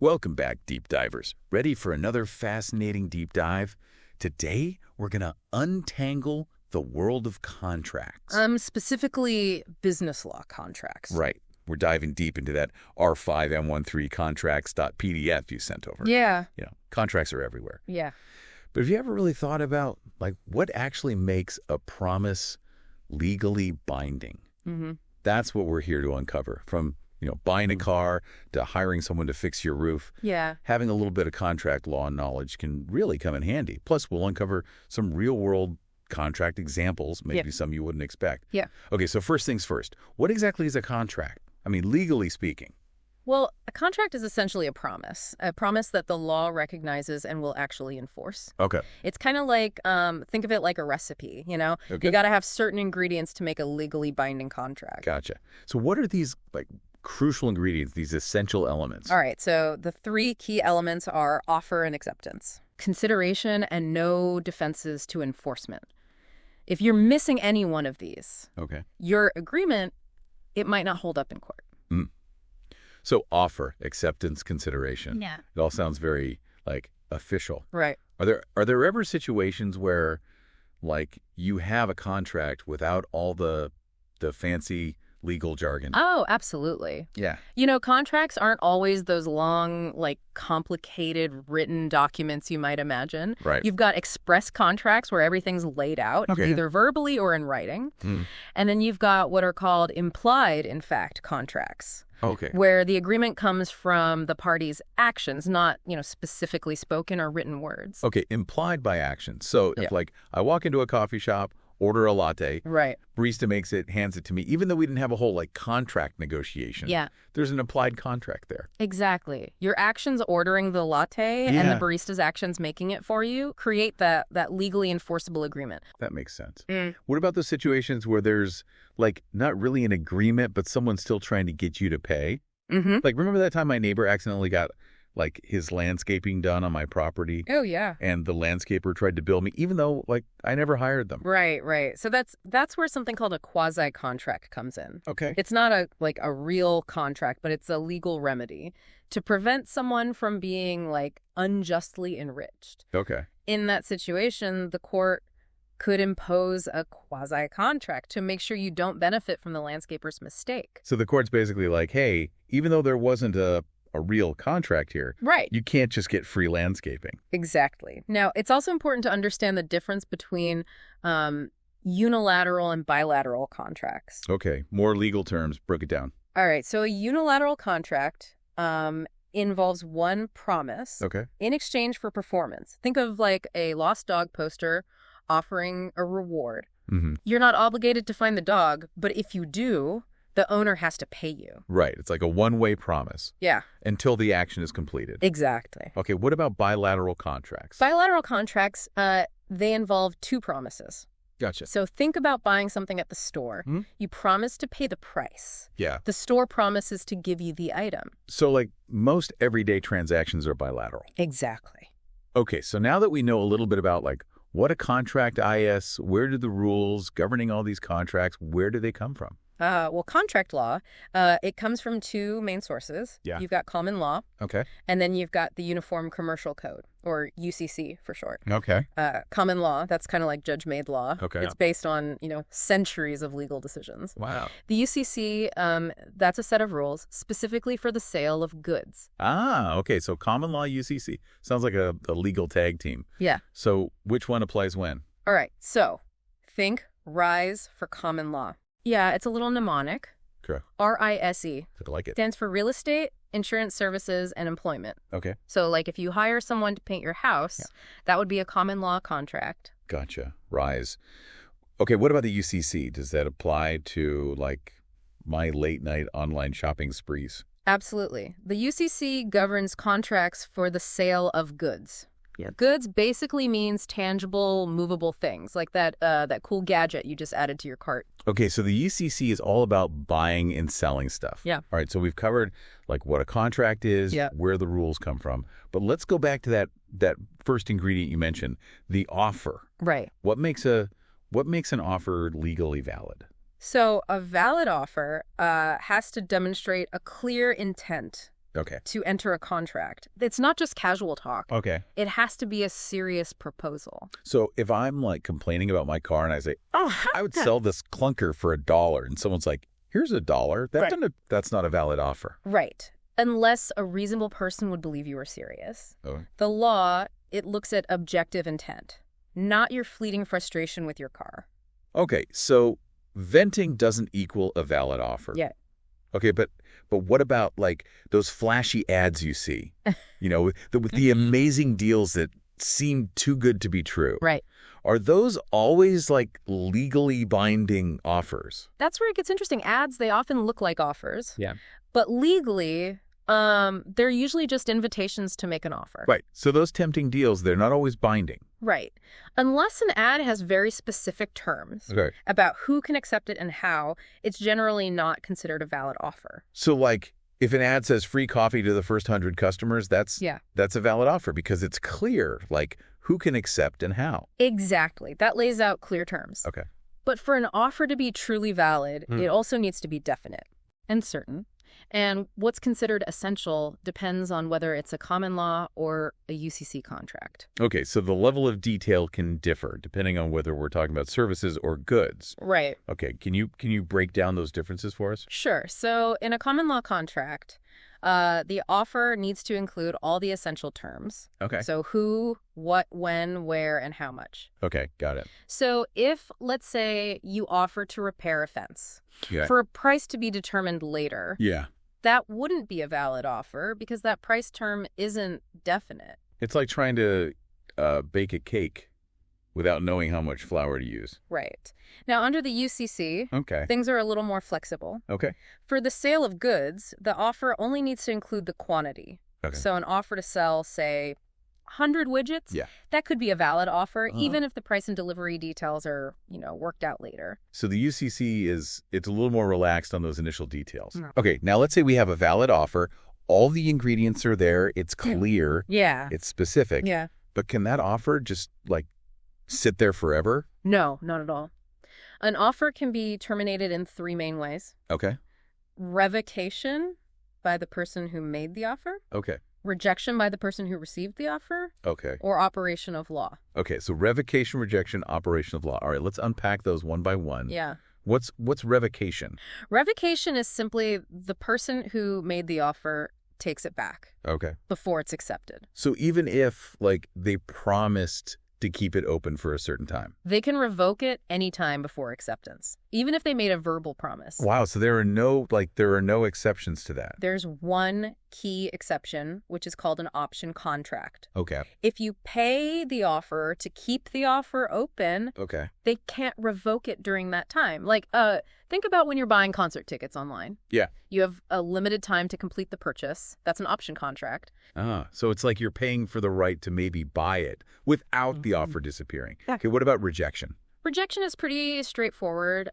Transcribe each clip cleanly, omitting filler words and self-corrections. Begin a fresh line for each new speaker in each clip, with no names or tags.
Welcome back, deep divers. Ready for another fascinating deep dive? Today, we're going to untangle the world of contracts.
Specifically business law contracts.
Right. We're diving deep into that R5M13 contracts.pdf you sent over.
Yeah.
Contracts are everywhere.
Yeah.
But have you ever really thought about, what actually makes a promise legally binding?
Mm-hmm.
That's what we're here to uncover. From, buying a car to hiring someone to fix your roof.
Yeah.
Having a little bit of contract law knowledge can really come in handy. Plus, we'll uncover some real-world contract examples, maybe some you wouldn't expect.
Yeah.
Okay, so first things first. What exactly is a contract? I mean, legally speaking.
Well, a contract is essentially a promise that the law recognizes and will actually enforce.
Okay.
It's kind of like, think of it like a recipe,
Okay.
You got to have certain ingredients to make a legally binding contract.
Gotcha. So what are these, crucial ingredients, these essential elements?
All right, so the three key elements are offer and acceptance, consideration, and no defenses to enforcement. If you're missing any one of these, your agreement, it might not hold up in court.
So offer, acceptance, consideration.
Yeah.
It all sounds very, official.
Right.
Are there ever situations where, you have a contract without all the fancy legal jargon?
Oh, absolutely.
Yeah.
Contracts aren't always those long, complicated written documents you might imagine.
Right.
You've got express contracts where everything's laid out, either verbally or in writing. And then you've got what are called implied, in fact, contracts.
Okay.
Where the agreement comes from the parties' actions, not, specifically spoken or written words.
Okay, implied by action. So if, I walk into a coffee shop, order a latte,
right,
barista makes it, hands it to me, even though we didn't have a whole, contract negotiation.
Yeah.
There's an implied contract there.
Exactly. Your actions ordering the latte and the barista's actions making it for you create that legally enforceable agreement.
That makes sense. What about those situations where there's, not really an agreement, but someone's still trying to get you to pay?
Mm-hmm.
Remember that time my neighbor accidentally got, his landscaping done on my property?
Oh, yeah.
And the landscaper tried to bill me, even though, I never hired them.
Right. So that's where something called a quasi-contract comes in.
Okay.
It's not a real contract, but it's a legal remedy to prevent someone from being, unjustly enriched.
Okay. In
that situation, the court could impose a quasi-contract to make sure you don't benefit from the landscaper's mistake.
So the court's basically hey, even though there wasn't a real contract here,
right,
you can't just get free landscaping.
Exactly. Now, it's also important to understand the difference between unilateral and bilateral contracts.
Okay. More legal terms. Break it down.
All right. So a unilateral contract involves one promise in exchange for performance. Think of a lost dog poster offering a reward.
Mm-hmm.
You're not obligated to find the dog, but if you do, the owner has to pay you.
Right. It's like a one-way promise.
Yeah.
Until the action is completed.
Exactly.
Okay. What about bilateral contracts?
Bilateral contracts, they involve two promises.
Gotcha.
So think about buying something at the store.
Hmm?
You promise to pay the price.
Yeah.
The store promises to give you the item.
So most everyday transactions are bilateral.
Exactly.
Okay. So now that we know a little bit about what a contract is, where do the rules governing all these contracts, where do they come from?
Well, contract law, it comes from two main sources.
Yeah.
You've got common law.
Okay.
And then you've got the Uniform Commercial Code, or UCC for short.
Okay.
Common law, that's kind of like judge-made law.
Okay.
It's based on, centuries of legal decisions.
Wow.
The UCC, that's a set of rules specifically for the sale of goods.
Ah, okay. So common law, UCC. Sounds like a legal tag team.
Yeah.
So which one applies when?
All right. So think RISE for common law. Yeah, it's a little mnemonic.
Okay.
RISE.
I like it.
Stands for real estate, insurance services, and employment.
Okay.
So if you hire someone to paint your house, that would be a common law contract.
Gotcha. RISE. Okay, what about the UCC? Does that apply to my late night online shopping sprees?
Absolutely. The UCC governs contracts for the sale of goods. Yeah. Goods basically means tangible, movable things, like that cool gadget you just added to your cart.
Okay, so the UCC is all about buying and selling stuff.
Yeah.
All right, so we've covered what a contract is, where the rules come from. But let's go back to that first ingredient you mentioned, the offer.
Right.
What makes an offer legally valid?
So a valid offer has to demonstrate a clear intent
Okay.
to enter a contract. It's not just casual talk.
Okay.
It has to be a serious proposal.
So if I'm like complaining about my car and I say, oh, I would sell this clunker for $1, and someone's like, here's $1, that's not a valid offer.
Right. Unless a reasonable person would believe you were serious.
Oh.
The law, it looks at objective intent, not your fleeting frustration with your car.
Okay, so venting doesn't equal a valid offer.
Yeah.
Okay, but what about like those flashy ads you see? With the amazing deals that seem too good to be true.
Right.
Are those always like legally binding offers?
That's where it gets interesting. Ads, they often look like offers.
Yeah.
But legally, they're usually just invitations to make an offer.
Right. So those tempting deals, they're not always binding.
Right. Unless an ad has very specific terms about who can accept it and how, it's generally not considered a valid offer.
So like if an ad says free coffee to the first 100 customers, that's a valid offer because it's clear like who can accept and how.
Exactly. That lays out clear terms.
Okay.
But for an offer to be truly valid, it also needs to be definite and certain. And what's considered essential depends on whether it's a common law or a UCC contract.
Okay, so the level of detail can differ depending on whether we're talking about services or goods.
Right.
Okay, can you break down those differences for us?
Sure. So in a common law contract, the offer needs to include all the essential terms.
Okay.
So who, what, when, where, and how much.
Okay, got it.
So if, let's say, you offer to repair a fence for a price to be determined later, that wouldn't be a valid offer because that price term isn't definite.
It's like trying to bake a cake without knowing how much flour to use.
Right. Now, under the UCC,
okay,
things are a little more flexible.
Okay.
For the sale of goods, the offer only needs to include the quantity.
Okay.
So an offer to sell, say, 100 widgets, that could be a valid offer, even if the price and delivery details are, worked out later.
So the UCC it's a little more relaxed on those initial details. Okay, now let's say we have a valid offer. All the ingredients are there. It's clear.
Yeah.
It's specific.
Yeah.
But can that offer just, like, sit there forever?
No, not at all. An offer can be terminated in 3 main ways.
Okay.
Revocation by the person who made the offer.
Okay.
Rejection by the person who received the offer.
Okay.
Or operation of law.
Okay, so revocation, rejection, operation of law. All right, let's unpack those one by one.
Yeah.
What's revocation?
Revocation is simply the person who made the offer takes it back.
Okay.
Before it's accepted.
So even if, like, they promised to keep it open for a certain time,
they can revoke it any time before acceptance, even if they made a verbal promise.
Wow, so there are no exceptions to that.
There's one key exception, which is called an option contract.
Okay.
If you pay the offer to keep the offer open, they can't revoke it during that time. Like, think about when you're buying concert tickets online.
Yeah.
You have a limited time to complete the purchase. That's an option contract.
So it's like you're paying for the right to maybe buy it without the offer disappearing. Okay, what about rejection?
Rejection is pretty straightforward.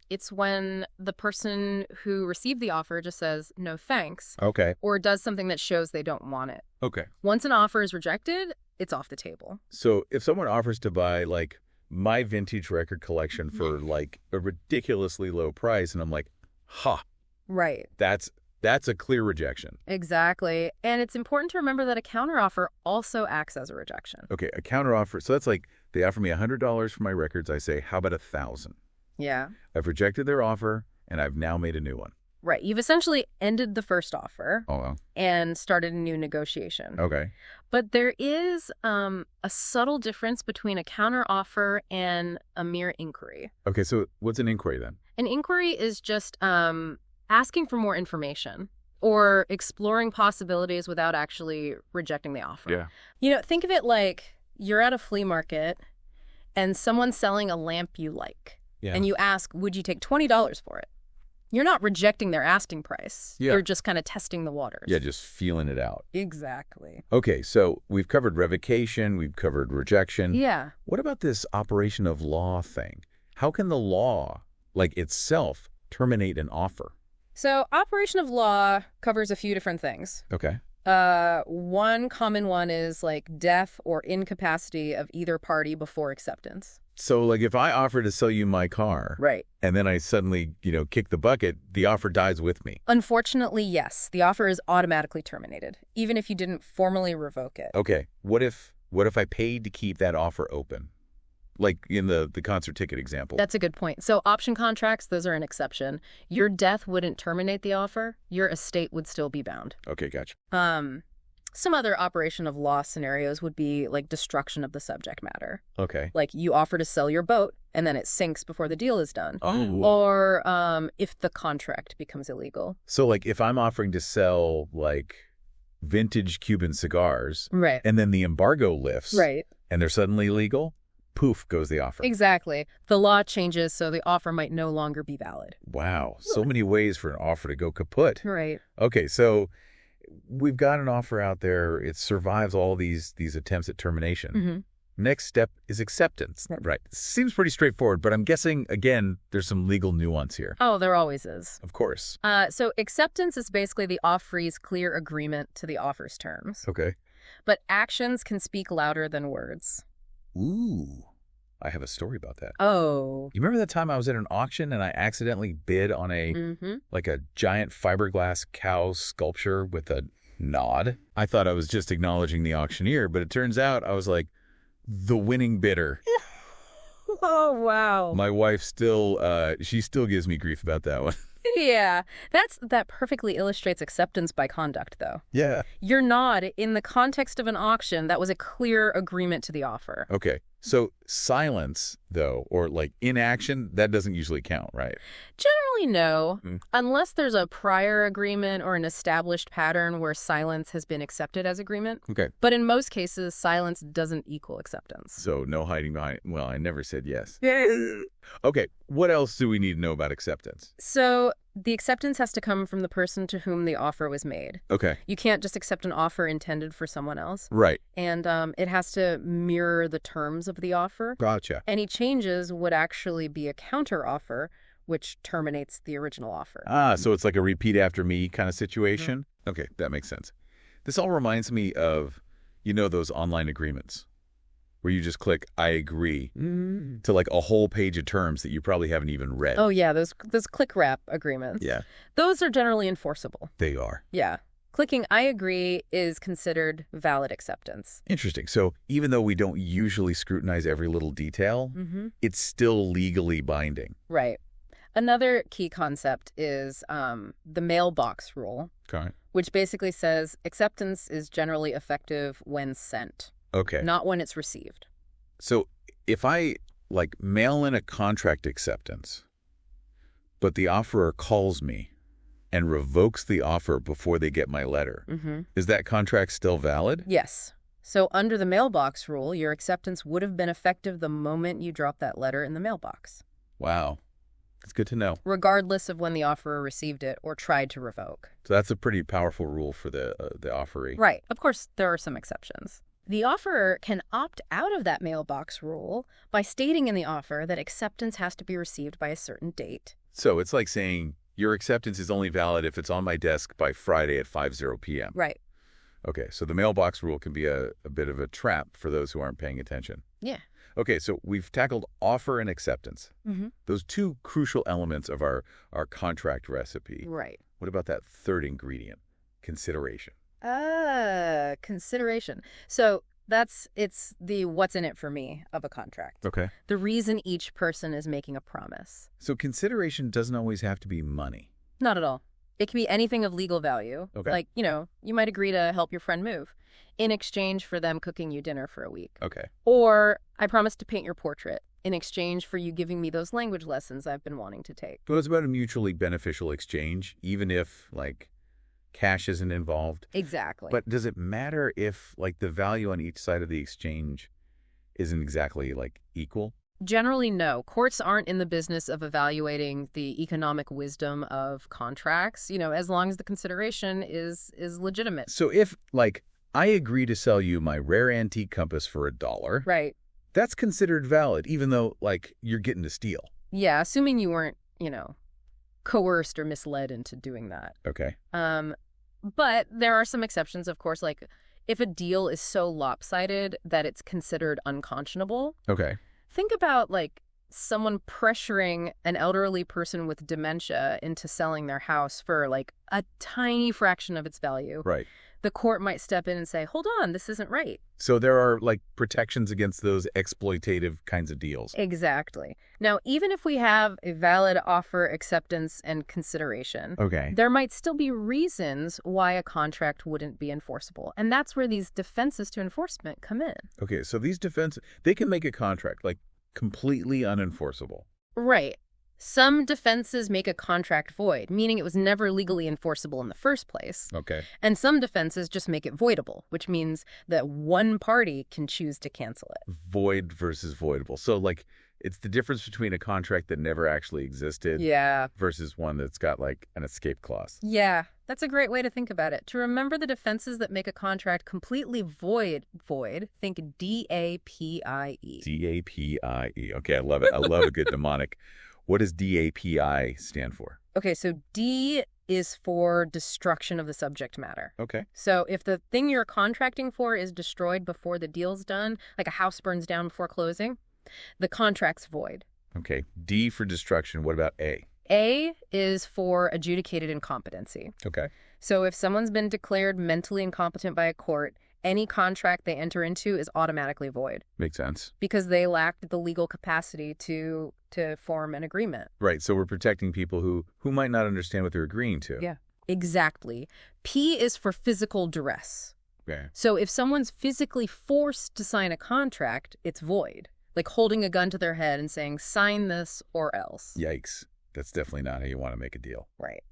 It's when the person who received the offer just says, no thanks.
Okay.
Or does something that shows they don't want it.
Okay.
Once an offer is rejected, it's off the table.
So if someone offers to buy, like, my vintage record collection for, like, a ridiculously low price, and I'm like,
right.
That's a clear rejection.
Exactly. And it's important to remember that a counteroffer also acts as a rejection.
Okay, a counteroffer. So that's like they offer me $100 for my records. I say, how about $1,000?
Yeah.
I've rejected their offer, and I've now made a new one.
Right. You've essentially ended the first offer
well.
and started a new negotiation.
Okay.
But there is a subtle difference between a counteroffer and a mere inquiry.
Okay, so what's an inquiry then? An
inquiry is just asking for more information or exploring possibilities without actually rejecting the offer.
Yeah.
Think of it like you're at a flea market and someone's selling a lamp you like. Yeah. And you ask, would you take $20 for it? You're not rejecting their asking price. Yeah. You're just kind of testing the waters.
Yeah, just feeling it out.
Exactly.
Okay, so we've covered revocation, we've covered rejection.
Yeah.
What about this operation of law thing? How can the law, like itself, terminate an offer?
So operation of law covers a few different things.
Okay.
One common one is like death or incapacity of either party before acceptance.
So, like, if I offer to sell you my car,
Right.
and then I suddenly, kick the bucket, the offer dies with me.
Unfortunately, yes. The offer is automatically terminated, even if you didn't formally revoke it.
Okay. What if I paid to keep that offer open? Like in the concert ticket example.
That's a good point. So option contracts, those are an exception. Your death wouldn't terminate the offer. Your estate would still be bound.
Okay, gotcha.
Some other operation of law scenarios would be like destruction of the subject matter.
Okay.
Like you offer to sell your boat and then it sinks before the deal is done.
Oh.
Or if the contract becomes illegal.
So, like, if I'm offering to sell, like, vintage Cuban cigars,
Right.
and then the embargo lifts,
Right.
and they're suddenly legal, poof goes the offer.
Exactly. The law changes, so the offer might no longer be valid.
Wow. So many ways for an offer to go kaput.
Right.
Okay, so we've got an offer out there. It survives all these attempts at termination.
Mm-hmm.
Next step is acceptance. Right. Seems pretty straightforward, but I'm guessing, again, there's some legal nuance here.
Oh, there always is.
Of course.
So acceptance is basically the offeree's clear agreement to the offer's terms.
Okay.
But actions can speak louder than words.
Ooh. I have a story about that.
Oh.
You remember that time I was at an auction and I accidentally bid on like a giant fiberglass cow sculpture with a nod? I thought I was just acknowledging the auctioneer, but it turns out I was like the winning bidder.
Oh, wow.
My wife she still gives me grief about that one.
Yeah. That perfectly illustrates acceptance by conduct, though.
Yeah.
Your nod, in the context of an auction, that was a clear agreement to the offer.
Okay. So silence, though, or like inaction, that doesn't usually count, right?
Generally, no. Unless there's a prior agreement or an established pattern where silence has been accepted as agreement.
Okay.
But in most cases, silence doesn't equal acceptance.
So no hiding behind. Well, I never said yes. Okay. What else do we need to know about acceptance?
So the acceptance has to come from the person to whom the offer was made.
Okay.
You can't just accept an offer intended for someone else.
Right.
And it has to mirror the terms of the offer.
Gotcha.
Any changes would actually be a counter offer, which terminates the original offer.
Ah, so it's like a repeat after me kind of situation? Okay, that makes sense. This all reminds me of, those online agreements where you just click, I agree, to like a whole page of terms that you probably haven't even read.
Oh, yeah, those click wrap agreements.
Yeah.
Those are generally enforceable.
They are.
Yeah. Clicking I agree is considered valid acceptance.
Interesting. So even though we don't usually scrutinize every little detail, it's still legally binding.
Right. Another key concept is the mailbox rule, which basically says acceptance is generally effective when sent.
Okay.
Not when it's received.
So if I mail in a contract acceptance, but the offerer calls me and revokes the offer before they get my letter, is that contract still valid?
Yes. So under the mailbox rule, your acceptance would have been effective the moment you dropped that letter in the mailbox.
Wow. It's good to know.
Regardless of when the offerer received it or tried to revoke.
So that's a pretty powerful rule for the offeree.
Right. Of course, there are some exceptions. The offerer can opt out of that mailbox rule by stating in the offer that acceptance has to be received by a certain date.
So it's like saying your acceptance is only valid if it's on my desk by Friday at 5:00 p.m.
Right.
Okay, so the mailbox rule can be a bit of a trap for those who aren't paying attention.
Yeah.
Okay, so we've tackled offer and acceptance. Those two crucial elements of our contract recipe.
Right.
What about that third ingredient, consideration?
Consideration. So it's the what's in it for me of a contract.
Okay.
The reason each person is making a promise.
So consideration doesn't always have to be money.
Not at all. It can be anything of legal value.
Okay.
Like, you might agree to help your friend move in exchange for them cooking you dinner for a week.
Okay.
Or I promise to paint your portrait in exchange for you giving me those language lessons I've been wanting to take.
So it's about a mutually beneficial exchange, even if, cash isn't involved.
Exactly.
But does it matter if, the value on each side of the exchange isn't exactly, equal?
Generally, no. Courts aren't in the business of evaluating the economic wisdom of contracts, as long as the consideration is legitimate.
So if, I agree to sell you my rare antique compass for $1.
Right.
That's considered valid, even though, you're getting to steal.
Yeah, assuming you weren't, coerced or misled into doing that.
Okay.
But there are some exceptions, of course, like if a deal is so lopsided that it's considered unconscionable.
Okay.
Think about, like, someone pressuring an elderly person with dementia into selling their house for, like, a tiny fraction of its value.
Right.
The court might step in and say, hold on, this isn't right.
So there are, like, protections against those exploitative kinds of deals.
Exactly. Now, even if we have a valid offer, acceptance, and consideration,
Okay.
there might still be reasons why a contract wouldn't be enforceable. And that's where these defenses to enforcement come in.
Okay, so these they can make a contract, like, completely unenforceable.
Right. Some defenses make a contract void, meaning it was never legally enforceable in the first place.
Okay.
And some defenses just make it voidable, which means that one party can choose to cancel it.
Void versus voidable. So, like, it's the difference between a contract that never actually existed versus one that's got, like, an escape clause.
Yeah, that's a great way to think about it. To remember the defenses that make a contract completely void, think DAPIE.
DAPIE. Okay, I love it. I love a good mnemonic. What does DAPI stand for?
Okay, so D is for destruction of the subject matter.
Okay.
So if the thing you're contracting for is destroyed before the deal's done, like a house burns down before closing, the contract's void.
Okay. D for destruction. What about A?
A is for adjudicated incompetency.
Okay.
So if someone's been declared mentally incompetent by a court, any contract they enter into is automatically void.
Makes sense.
Because they lacked the legal capacity to form an agreement.
Right. So we're protecting people who might not understand what they're agreeing to.
Yeah, exactly. P is for physical duress.
Okay.
So if someone's physically forced to sign a contract, it's void. Like holding a gun to their head and saying, sign this or else.
Yikes. That's definitely not how you want to make a deal.
Right.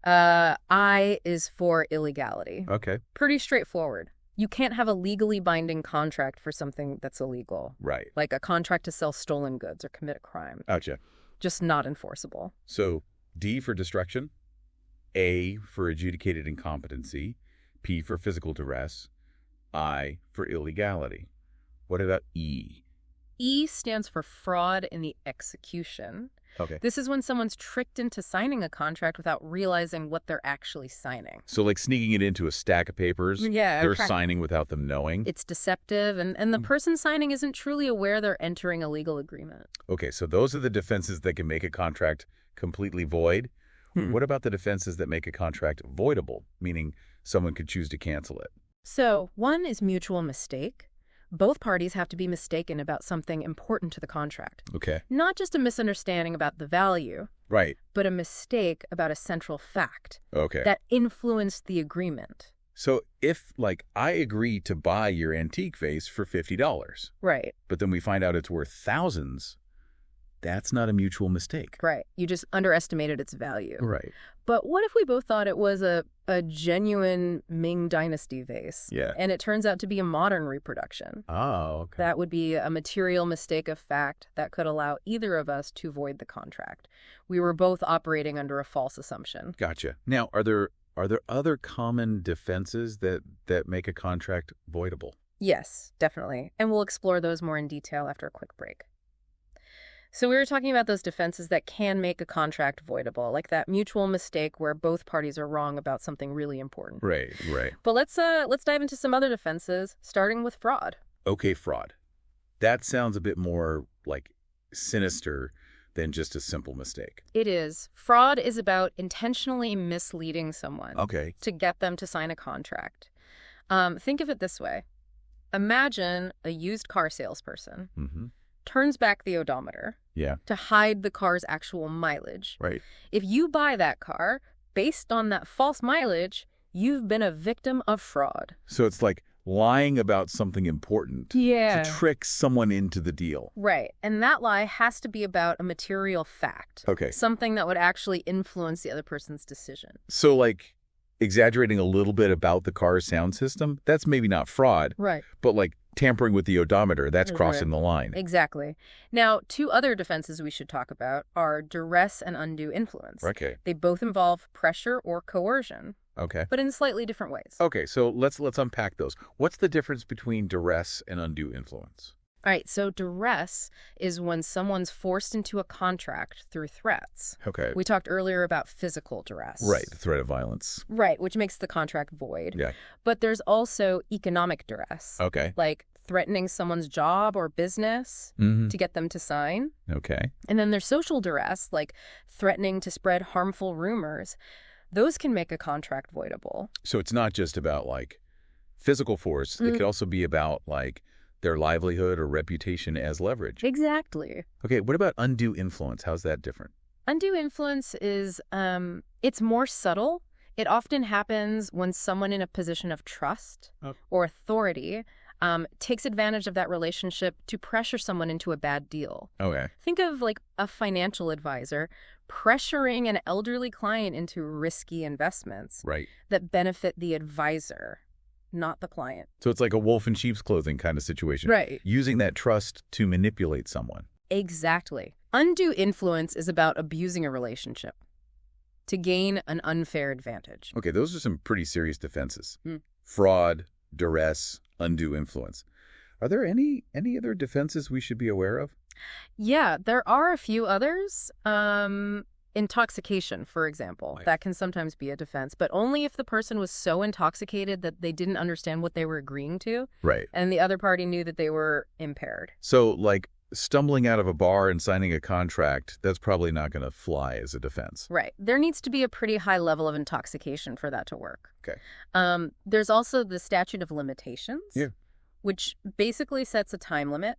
I is for illegality.
Okay.
Pretty straightforward. You can't have a legally binding contract for something that's illegal.
Right.
Like a contract to sell stolen goods or commit a crime.
Gotcha.
Just not enforceable.
So D for destruction, A for adjudicated incompetency, P for physical duress, I for illegality. What about E?
E stands for fraud in the execution.
Okay.
This is when someone's tricked into signing a contract without realizing what they're actually signing.
So like sneaking it into a stack of papers.
Yeah.
They're signing without them knowing.
It's deceptive, and the person signing isn't truly aware they're entering a legal agreement.
Okay, so those are the defenses that can make a contract completely void. What about the defenses that make a contract voidable, meaning someone could choose to cancel it?
So one is mutual mistake. Both parties have to be mistaken about something important to the contract.
Okay.
Not just a misunderstanding about the value.
Right.
But a mistake about a central fact.
Okay.
That influenced the agreement.
So if, like, I agree to buy your antique vase for $50.
Right.
But then we find out it's worth thousands, that's not a mutual mistake.
Right. You just underestimated its value.
Right.
But what if we both thought it was a genuine Ming Dynasty vase?
Yeah.
And it turns out to be a modern reproduction.
Oh, okay.
That would be a material mistake of fact that could allow either of us to void the contract. We were both operating under a false assumption.
Gotcha. Now, are there other common defenses that make a contract voidable?
Yes, definitely. And we'll explore those more in detail after a quick break. So we were talking about those defenses that can make a contract voidable, like that mutual mistake where both parties are wrong about something really important.
Right.
But let's dive into some other defenses, starting with fraud.
Okay, fraud. That sounds a bit more like sinister than just a simple mistake.
It is. Fraud is about intentionally misleading someone to get them to sign a contract. Think of it this way. Imagine a used car salesperson turns back the odometer to hide the car's actual mileage.
Right.
If you buy that car based on that false mileage, you've been a victim of fraud.
So it's like lying about something important to trick someone into the deal.
Right. And that lie has to be about a material fact.
Okay.
Something that would actually influence the other person's decision.
So like exaggerating a little bit about the car's sound system, that's maybe not fraud.
Right.
But like tampering with the odometer, that's crossing the line.
Exactly. Now, two other defenses we should talk about are duress and undue influence.
Okay.
They both involve pressure or coercion.
Okay.
But in slightly different ways.
Okay, so let's unpack those. What's the difference between duress and undue influence?
All right, so duress is when someone's forced into a contract through threats.
Okay.
We talked earlier about physical duress.
Right, the threat of violence.
Right, which makes the contract void.
Yeah.
But there's also economic duress.
Okay.
Like threatening someone's job or business to get them to sign.
Okay.
And then there's social duress, like threatening to spread harmful rumors. Those can make a contract voidable.
So it's not just about like physical force. It could also be about like their livelihood or reputation as leverage.
Exactly.
Okay, what about undue influence? How's that different?
Undue influence is, it's more subtle. It often happens when someone in a position of trust or authority takes advantage of that relationship to pressure someone into a bad deal.
Okay.
Think of like a financial advisor pressuring an elderly client into risky investments that benefit the advisor, not the client.
So it's like a wolf in sheep's clothing kind of situation.
Right.
Using that trust to manipulate someone.
Exactly. Undue influence is about abusing a relationship to gain an unfair advantage.
Okay, those are some pretty serious defenses. Fraud, duress, undue influence. Are there any other defenses we should be aware of?
Yeah, there are a few others. Intoxication, for example. That can sometimes be a defense, but only if the person was so intoxicated that they didn't understand what they were agreeing to.
Right.
And the other party knew that they were impaired.
So, like, stumbling out of a bar and signing a contract, that's probably not going to fly as a defense.
Right. There needs to be a pretty high level of intoxication for that to work.
Okay.
There's also the statute of limitations, which basically sets a time limit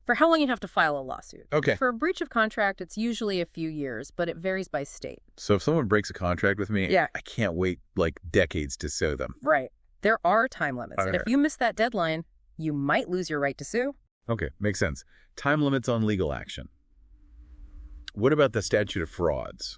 for how long you have to file a lawsuit.
Okay.
For a breach of contract, it's usually a few years, but it varies by state.
So if someone breaks a contract with me,
I
can't wait, like, decades to sue them.
Right. There are time limits. And if you miss that deadline, you might lose your right to sue.
Okay, makes sense. Time limits on legal action. What about the statute of frauds?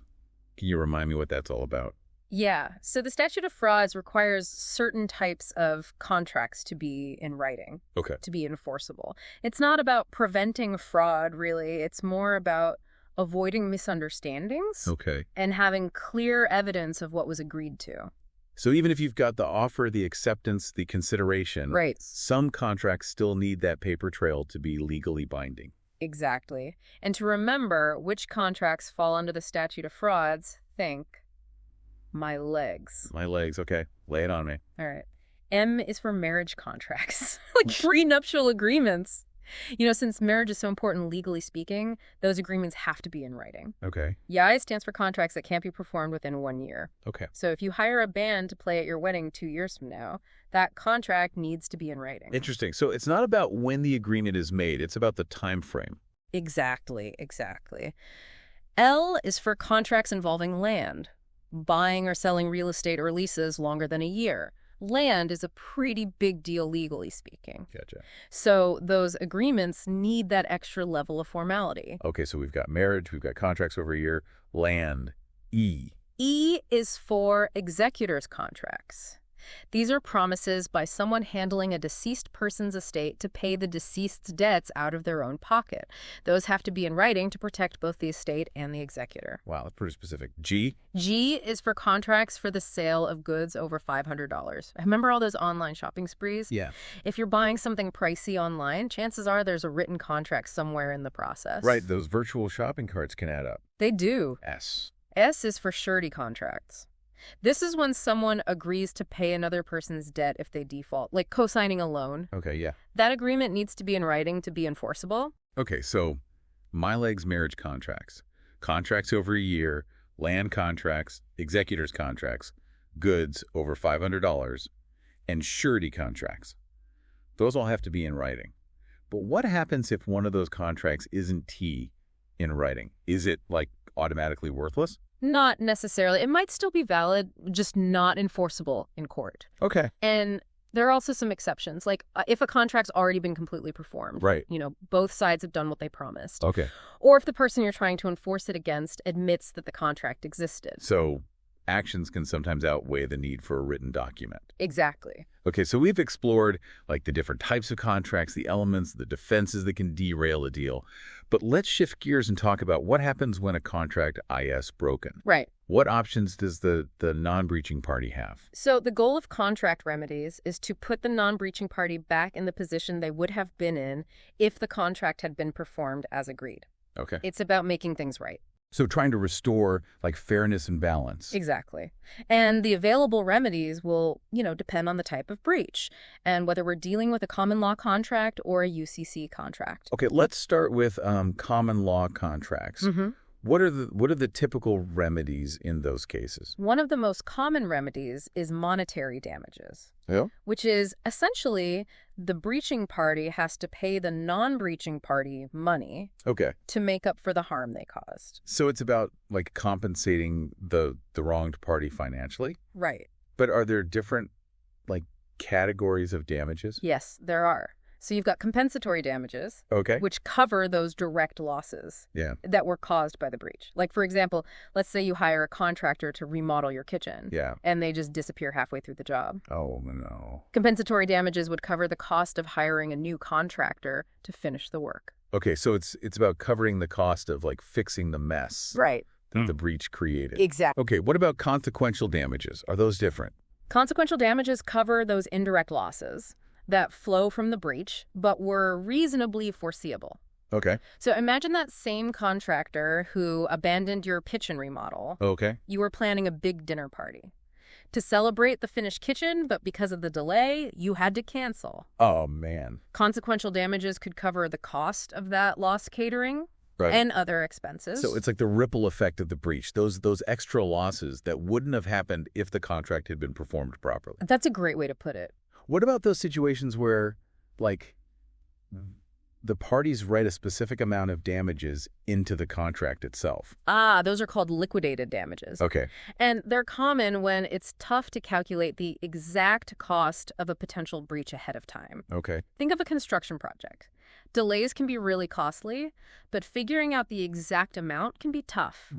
Can you remind me what that's all about?
Yeah. So the statute of frauds requires certain types of contracts to be in writing, to be enforceable. It's not about preventing fraud, really. It's more about avoiding misunderstandings and having clear evidence of what was agreed to.
So even if you've got the offer, the acceptance, the consideration, some contracts still need that paper trail to be legally binding.
Exactly. And to remember which contracts fall under the statute of frauds, think my legs.
My legs, okay. Lay it on me.
All right. M is for marriage contracts, like prenuptial agreements. You know, since marriage is so important legally speaking, those agreements have to be in writing.
Okay.
YI stands for contracts that can't be performed within 1 year.
Okay.
So if you hire a band to play at your wedding 2 years from now, that contract needs to be in writing.
Interesting. So it's not about when the agreement is made, it's about the time frame.
Exactly, exactly. L is for contracts involving land, buying or selling real estate or leases longer than a year. Land is a pretty big deal legally speaking.
Gotcha.
So those agreements need that extra level of formality.
Okay, so we've got marriage, we've got contracts over a year, land, E.
E is for executor's contracts. These are promises by someone handling a deceased person's estate to pay the deceased's debts out of their own pocket. Those have to be in writing to protect both the estate and the executor.
Wow, that's pretty specific. G?
G is for contracts for the sale of goods over $500. Remember all those online shopping sprees?
Yeah.
If you're buying something pricey online, chances are there's a written contract somewhere in the process.
Right, those virtual shopping carts can add up.
They do.
S.
S is for surety contracts. This is when someone agrees to pay another person's debt if they default, like co-signing a loan.
Okay, yeah.
That agreement needs to be in writing to be enforceable.
Okay, so my legs marriage contracts, contracts over a year, land contracts, executor's contracts, goods over $500, and surety contracts. Those all have to be in writing. But what happens if one of those contracts isn't T in writing? Is it, like, automatically worthless?
Not necessarily. It might still be valid, just not enforceable in court.
Okay.
And there are also some exceptions, like if a contract's already been completely performed.
Right.
You know, both sides have done what they promised.
Okay.
Or if the person you're trying to enforce it against admits that the contract existed.
So actions can sometimes outweigh the need for a written document.
Exactly.
Okay, so we've explored like the different types of contracts, the elements, the defenses that can derail a deal. But let's shift gears and talk about what happens when a contract is broken.
Right.
What options does the non-breaching party have?
So the goal of contract remedies is to put the non-breaching party back in the position they would have been in if the contract had been performed as agreed.
Okay.
It's about making things right.
So trying to restore, like, fairness and balance.
Exactly. And the available remedies will, depend on the type of breach and whether we're dealing with a common law contract or a UCC contract.
Okay, let's start with common law contracts. What are the typical remedies in those cases?
One of the most common remedies is monetary damages, which is essentially the breaching party has to pay the non-breaching party money to make up for the harm they caused.
So it's about, like, compensating the wronged party financially?
Right.
But are there different, like, categories of damages?
Yes, there are. So you've got compensatory damages, which cover those direct losses that were caused by the breach. Like, for example, let's say you hire a contractor to remodel your kitchen, and they just disappear halfway through the job.
Oh, no.
Compensatory damages would cover the cost of hiring a new contractor to finish the work.
Okay, so it's about covering the cost of, like, fixing the mess that the breach created.
Exactly.
Okay, what about consequential damages? Are those different?
Consequential damages cover those indirect losses that flow from the breach, but were reasonably foreseeable.
Okay.
So imagine that same contractor who abandoned your kitchen remodel. You were planning a big dinner party to celebrate the finished kitchen, but because of the delay, you had to cancel.
Oh, man.
Consequential damages could cover the cost of that lost catering and other expenses.
So it's like the ripple effect of the breach, those extra losses that wouldn't have happened if the contract had been performed properly.
That's a great way to put it.
What about those situations where, like, the parties write a specific amount of damages into the contract itself?
Those are called liquidated damages. And they're common when it's tough to calculate the exact cost of a potential breach ahead of time. Think of a construction project. Delays can be really costly, but figuring out the exact amount can be tough.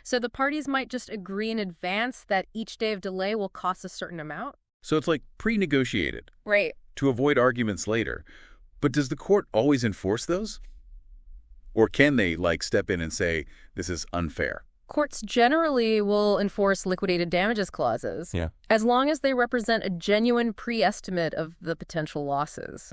So the parties might just agree in advance that each day of delay will cost a certain amount.
So it's like pre-negotiated.
Right.
To avoid arguments later. But does the court always enforce those? Or can they, like, step in and say, this is unfair?
Courts generally will enforce liquidated damages clauses as long as they represent a genuine pre-estimate of the potential losses.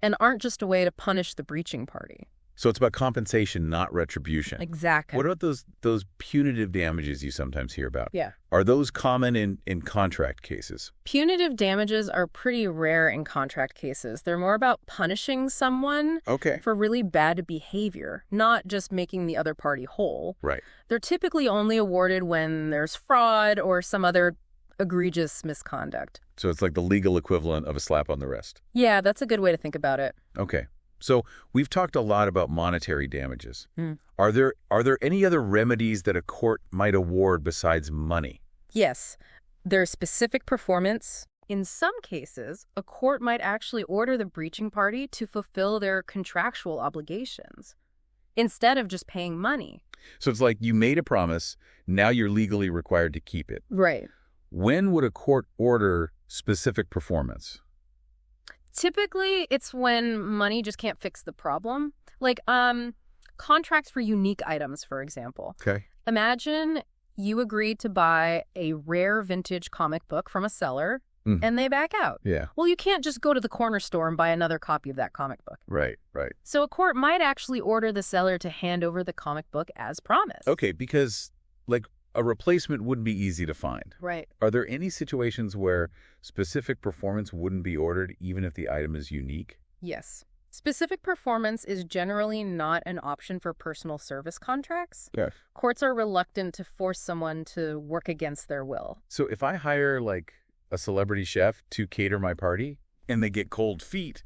And aren't just a way to punish the breaching party.
So it's about compensation, not retribution.
Exactly.
What about those punitive damages you sometimes hear about?
Yeah.
Are those common in contract cases?
Punitive damages are pretty rare in contract cases. They're more about punishing someone for really bad behavior, not just making the other party whole.
Right.
They're typically only awarded when there's fraud or some other egregious misconduct.
So it's like the legal equivalent of a slap on the wrist.
Yeah, that's a good way to think about it.
Okay. So we've talked a lot about monetary damages. Are there any other remedies that a court might award besides money?
Yes. There's specific performance. In some cases, a court might actually order the breaching party to fulfill their contractual obligations instead of just paying money.
So it's like you made a promise, now you're legally required to keep it.
Right.
When would a court order specific performance?
Typically, it's when money just can't fix the problem. Like, contracts for unique items, for example. Imagine you agreed to buy a rare vintage comic book from a seller, and they back out. Well, you can't just go to the corner store and buy another copy of that comic book.
Right.
So a court might actually order the seller to hand over the comic book as promised.
Because, like, a replacement wouldn't be easy to find.
Right.
Are there any situations where specific performance wouldn't be ordered even if the item is unique?
Yes. Specific performance is generally not an option for personal service contracts. Courts are reluctant to force someone to work against their will.
So if I hire, like, a celebrity chef to cater my party and they get cold feet,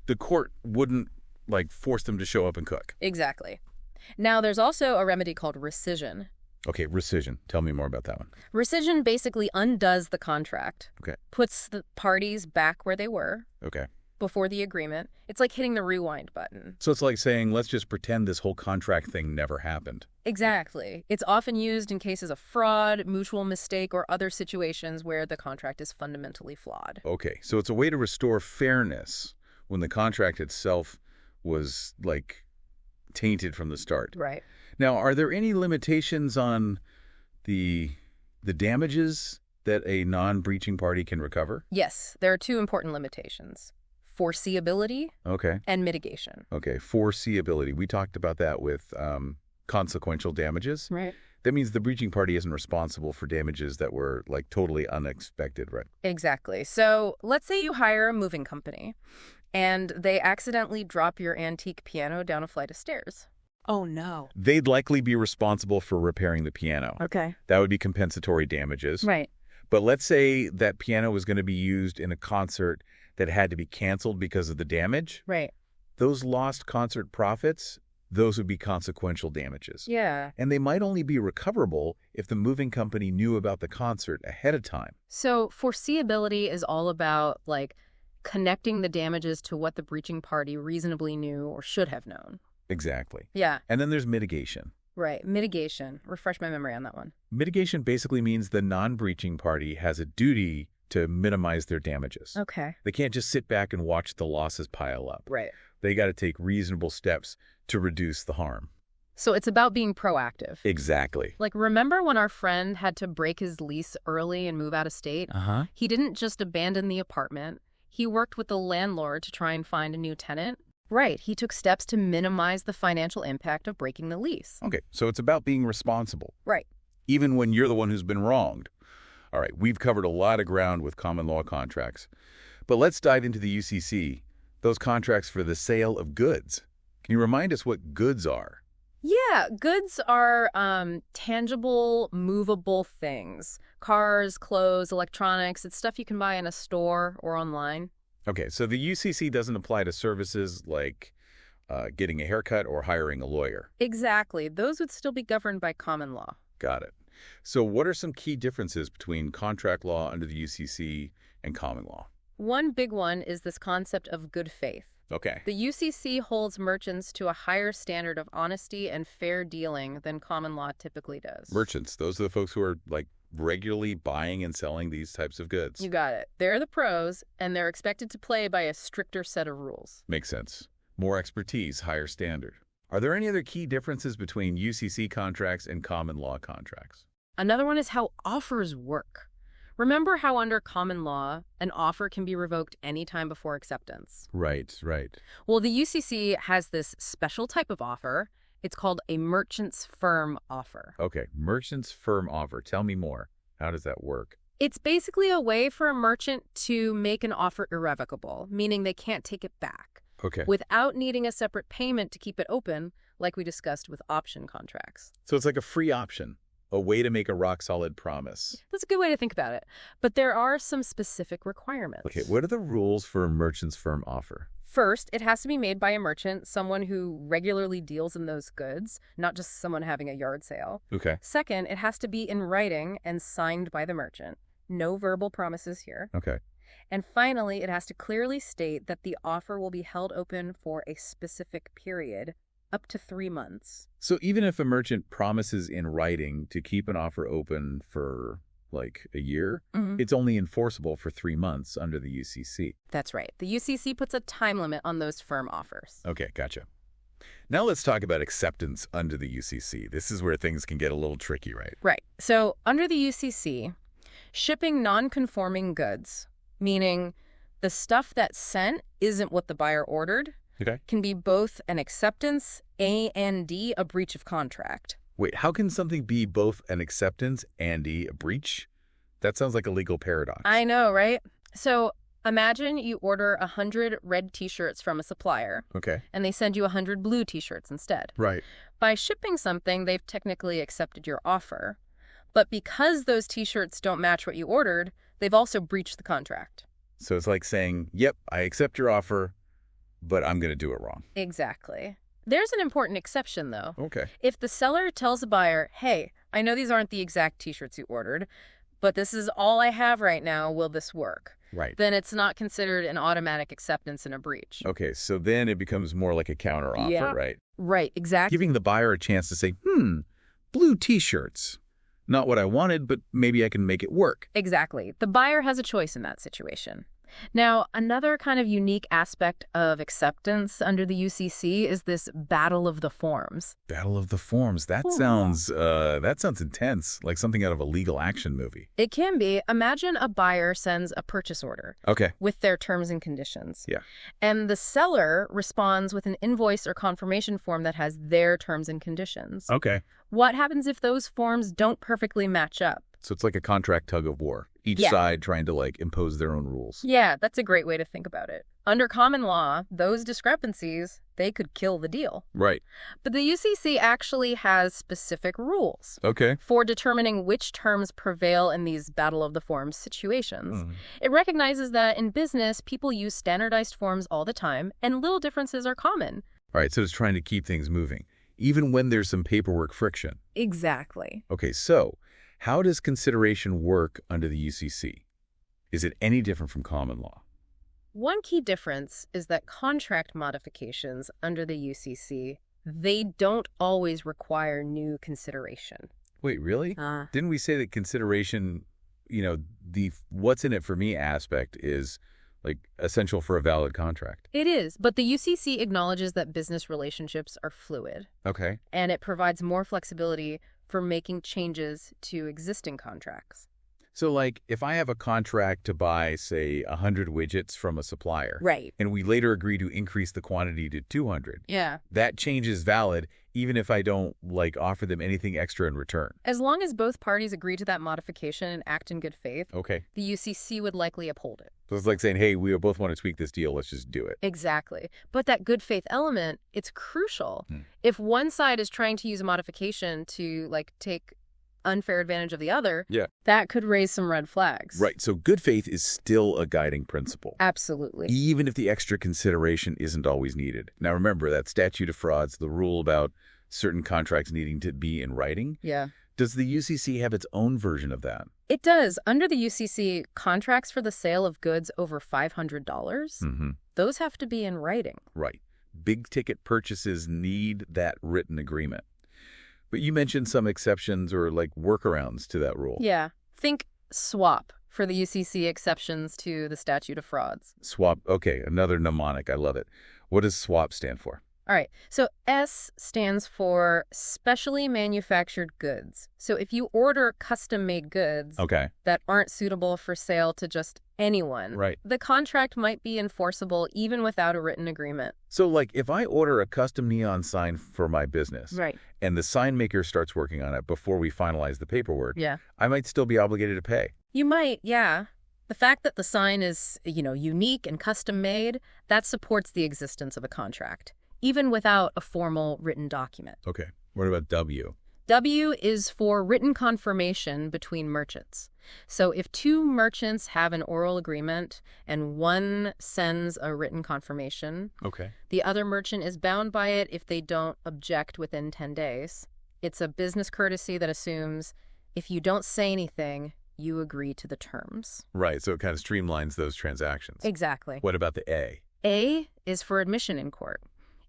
the court wouldn't, like, force them to show up and cook.
Exactly. Now, there's also a remedy called rescission.
Okay, rescission. Tell me more about that one.
Rescission basically undoes the contract. Puts the parties back where they were. Before the agreement. It's like hitting the rewind button.
So it's like saying, let's just pretend this whole contract thing never happened.
Exactly. It's often used in cases of fraud, mutual mistake, or other situations where the contract is fundamentally flawed.
Okay, so it's a way to restore fairness when the contract itself was, like, tainted from the start.
Right.
Now, are there any limitations on the damages that a non-breaching party can recover?
Yes, there are two important limitations. Foreseeability and mitigation.
Foreseeability. We talked about that with consequential damages.
Right.
That means the breaching party isn't responsible for damages that were, like, totally unexpected, right?
Exactly. So let's say you hire a moving company and they accidentally drop your antique piano down a flight of stairs. Oh, no.
They'd likely be responsible for repairing the piano.
Okay.
That would be compensatory damages.
Right.
But let's say that piano was going to be used in a concert that had to be canceled because of the damage.
Right.
Those lost concert profits, those would be consequential damages.
Yeah.
And they might only be recoverable if the moving company knew about the concert ahead of time.
So foreseeability is all about, like, connecting the damages to what the breaching party reasonably knew or should have known.
Exactly.
Yeah.
And then there's mitigation.
Right. Mitigation. Refresh my memory on that one.
Mitigation basically means the non-breaching party has a duty to minimize their damages.
Okay.
They can't just sit back and watch the losses pile up.
Right.
They got to take reasonable steps to reduce the harm.
So it's about being proactive.
Exactly.
Like, remember when our friend had to break his lease early and move out of state?
Uh-huh.
He didn't just abandon the apartment. He worked with the landlord to try and find a new tenant. Right. He took steps to minimize the financial impact of breaking the lease.
Okay, so it's about being responsible.
Right.
Even when you're the one who's been wronged. All right, we've covered a lot of ground with common law contracts. But let's dive into the UCC, those contracts for the sale of goods. Can you remind us what goods are?
Yeah, goods are tangible, movable things. Cars, clothes, electronics. It's stuff you can buy in a store or online.
Okay, so the UCC doesn't apply to services like getting a haircut or hiring a lawyer.
Exactly. Those would still be governed by common law.
Got it. So what are some key differences between contract law under the UCC and common law?
One big one is this concept of good faith.
Okay.
The UCC holds merchants to a higher standard of honesty and fair dealing than common law typically does.
Merchants, those are the folks who are, like, regularly buying and selling these types of goods.
You got it. They're the pros, and they're expected to play by a stricter set of rules.
Makes sense. More expertise, higher standard. Are there any other key differences between UCC contracts and common law contracts?
Another one is how offers work. Remember how under common law, an offer can be revoked anytime before acceptance?
Right, right.
Well, the UCC has this special type of offer. It's called a merchant's firm offer.
Okay, merchant's firm offer. Tell me more. How does that work?
It's basically a way for a merchant to make an offer irrevocable, meaning they can't take it back.
Okay.
Without needing a separate payment to keep it open, like we discussed with option contracts.
So it's like a free option, a way to make a rock-solid promise.
That's a good way to think about it. But there are some specific requirements.
Okay, what are the rules for a merchant's firm offer?
First, it has to be made by a merchant, someone who regularly deals in those goods, not just someone having a yard sale.
Okay.
Second, it has to be in writing and signed by the merchant. No verbal promises here.
Okay.
And finally, it has to clearly state that the offer will be held open for a specific period, up to 3 months.
So even if a merchant promises in writing to keep an offer open for, like, a year, it's only enforceable for 3 months under the UCC.
That's right. The UCC puts a time limit on those firm offers.
Okay, gotcha. Now let's talk about acceptance under the UCC. This is where things can get a little tricky, right?
Right. So under the UCC, shipping non-conforming goods, meaning the stuff that's sent isn't what the buyer ordered, can be both an acceptance and a breach of contract.
Wait, how can something be both an acceptance and a breach? That sounds like a legal paradox.
I know, right? So imagine you order 100 red T-shirts from a supplier.
Okay.
And they send you 100 blue T-shirts instead.
Right.
By shipping something, they've technically accepted your offer. But because those T-shirts don't match what you ordered, they've also breached the contract.
So it's like saying, yep, I accept your offer, but I'm going to do it wrong.
Exactly. There's an important exception, though.
Okay.
If the seller tells a buyer, hey, I know these aren't the exact T-shirts you ordered, but this is all I have right now, will this work?
Right.
Then it's not considered an automatic acceptance and a breach.
Okay, so then it becomes more like a counteroffer, right?
Right, exactly.
Giving the buyer a chance to say, blue T-shirts. Not what I wanted, but maybe I can make it work.
Exactly. The buyer has a choice in that situation. Now, another kind of unique aspect of acceptance under the UCC is this battle of the forms.
Battle of the Forms. That sounds intense, like something out of a legal action movie.
It can be. Imagine a buyer sends a purchase order
Okay.
with their terms and conditions.
Yeah.
And the seller responds with an invoice or confirmation form that has their terms and conditions.
Okay.
What happens if those forms don't perfectly match up?
So it's like a contract tug of war. Each
Yeah.
side trying to like impose their own rules.
Yeah, that's a great way to think about it. Under common law, those discrepancies, they could kill the deal.
Right.
But the UCC actually has specific rules
Okay.
for determining which terms prevail in these battle of the forms situations. It recognizes that in business, people use standardized forms all the time, and little differences are common.
All right, so it's trying to keep things moving, even when there's some paperwork friction.
Exactly.
Okay, so how does consideration work under the UCC? Is it any different from common law?
One key difference is that contract modifications under the UCC, they don't always require new consideration.
Wait, really? Didn't we say that consideration, the what's in it for me aspect is like essential for a valid contract?
It is, but the UCC acknowledges that business relationships are fluid,
Okay.
and it provides more flexibility for making changes to existing contracts.
So like if I have a contract to buy, say, 100 widgets from a supplier,
Right.
and we later agree to increase the quantity to 200,
Yeah.
that change is valid even if I don't like offer them anything extra in return.
As long as both parties agree to that modification and act in good faith,
Okay.
the UCC would likely uphold it.
So it's like saying, hey, we both want to tweak this deal. Let's just do it.
Exactly. But that good faith element, it's crucial. If one side is trying to use a modification to take unfair advantage of the other,
Yeah.
that could raise some red flags.
Right. So good faith is still a guiding principle,
Absolutely.
even if the extra consideration isn't always needed. Now, remember that statute of frauds, the rule about certain contracts needing to be in writing.
Yeah.
Does the UCC have its own version of that?
It does. Under the UCC, contracts for the sale of goods over $500, those have to be in writing.
Right. Big ticket purchases need that written agreement. But you mentioned some exceptions or like workarounds to that rule.
Yeah. Think swap for the UCC exceptions to the statute of frauds.
Swap. Okay, another mnemonic. I love it. What does swap stand for?
All right. So S stands for specially manufactured goods. So if you order custom-made goods
Okay.
that aren't suitable for sale to just anyone,
Right.
the contract might be enforceable even without a written agreement.
So like if I order a custom neon sign for my business
Right.
and the sign maker starts working on it before we finalize the paperwork,
Yeah.
I might still be obligated to pay.
You might, yeah. The fact that the sign is, unique and custom-made, that supports the existence of a contract, even without a formal written document.
Okay. What about W?
W is for written confirmation between merchants. So if two merchants have an oral agreement and one sends a written confirmation,
Okay.
the other merchant is bound by it if they don't object within 10 days. It's a business courtesy that assumes if you don't say anything, you agree to the terms.
Right. So it kind of streamlines those transactions.
Exactly.
What about the A?
A is for admission in court.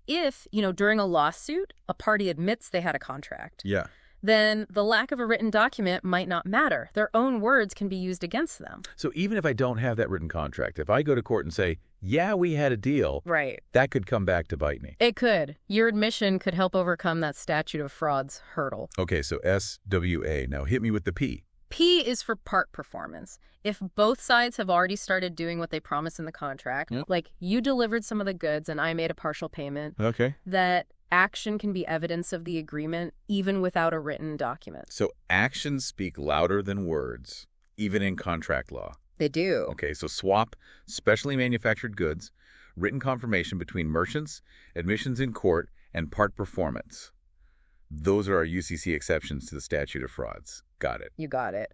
If, during a lawsuit, a party admits they had a contract,
Yeah.
then the lack of a written document might not matter. Their own words can be used against them.
So even if I don't have that written contract, if I go to court and say, yeah, we had a deal,
Right.
that could come back to bite me.
It could. Your admission could help overcome that statute of frauds hurdle.
Okay, so SWA. Now hit me with the P.
P is for part performance. If both sides have already started doing what they promised in the contract, like you delivered some of the goods and I made a partial payment,
Okay.
that action can be evidence of the agreement even without a written document.
So actions speak louder than words, even in contract law.
They do.
Okay, so swap, specially manufactured goods, written confirmation between merchants, admissions in court, and part performance. Those are our UCC exceptions to the statute of frauds. Got it.
You got it.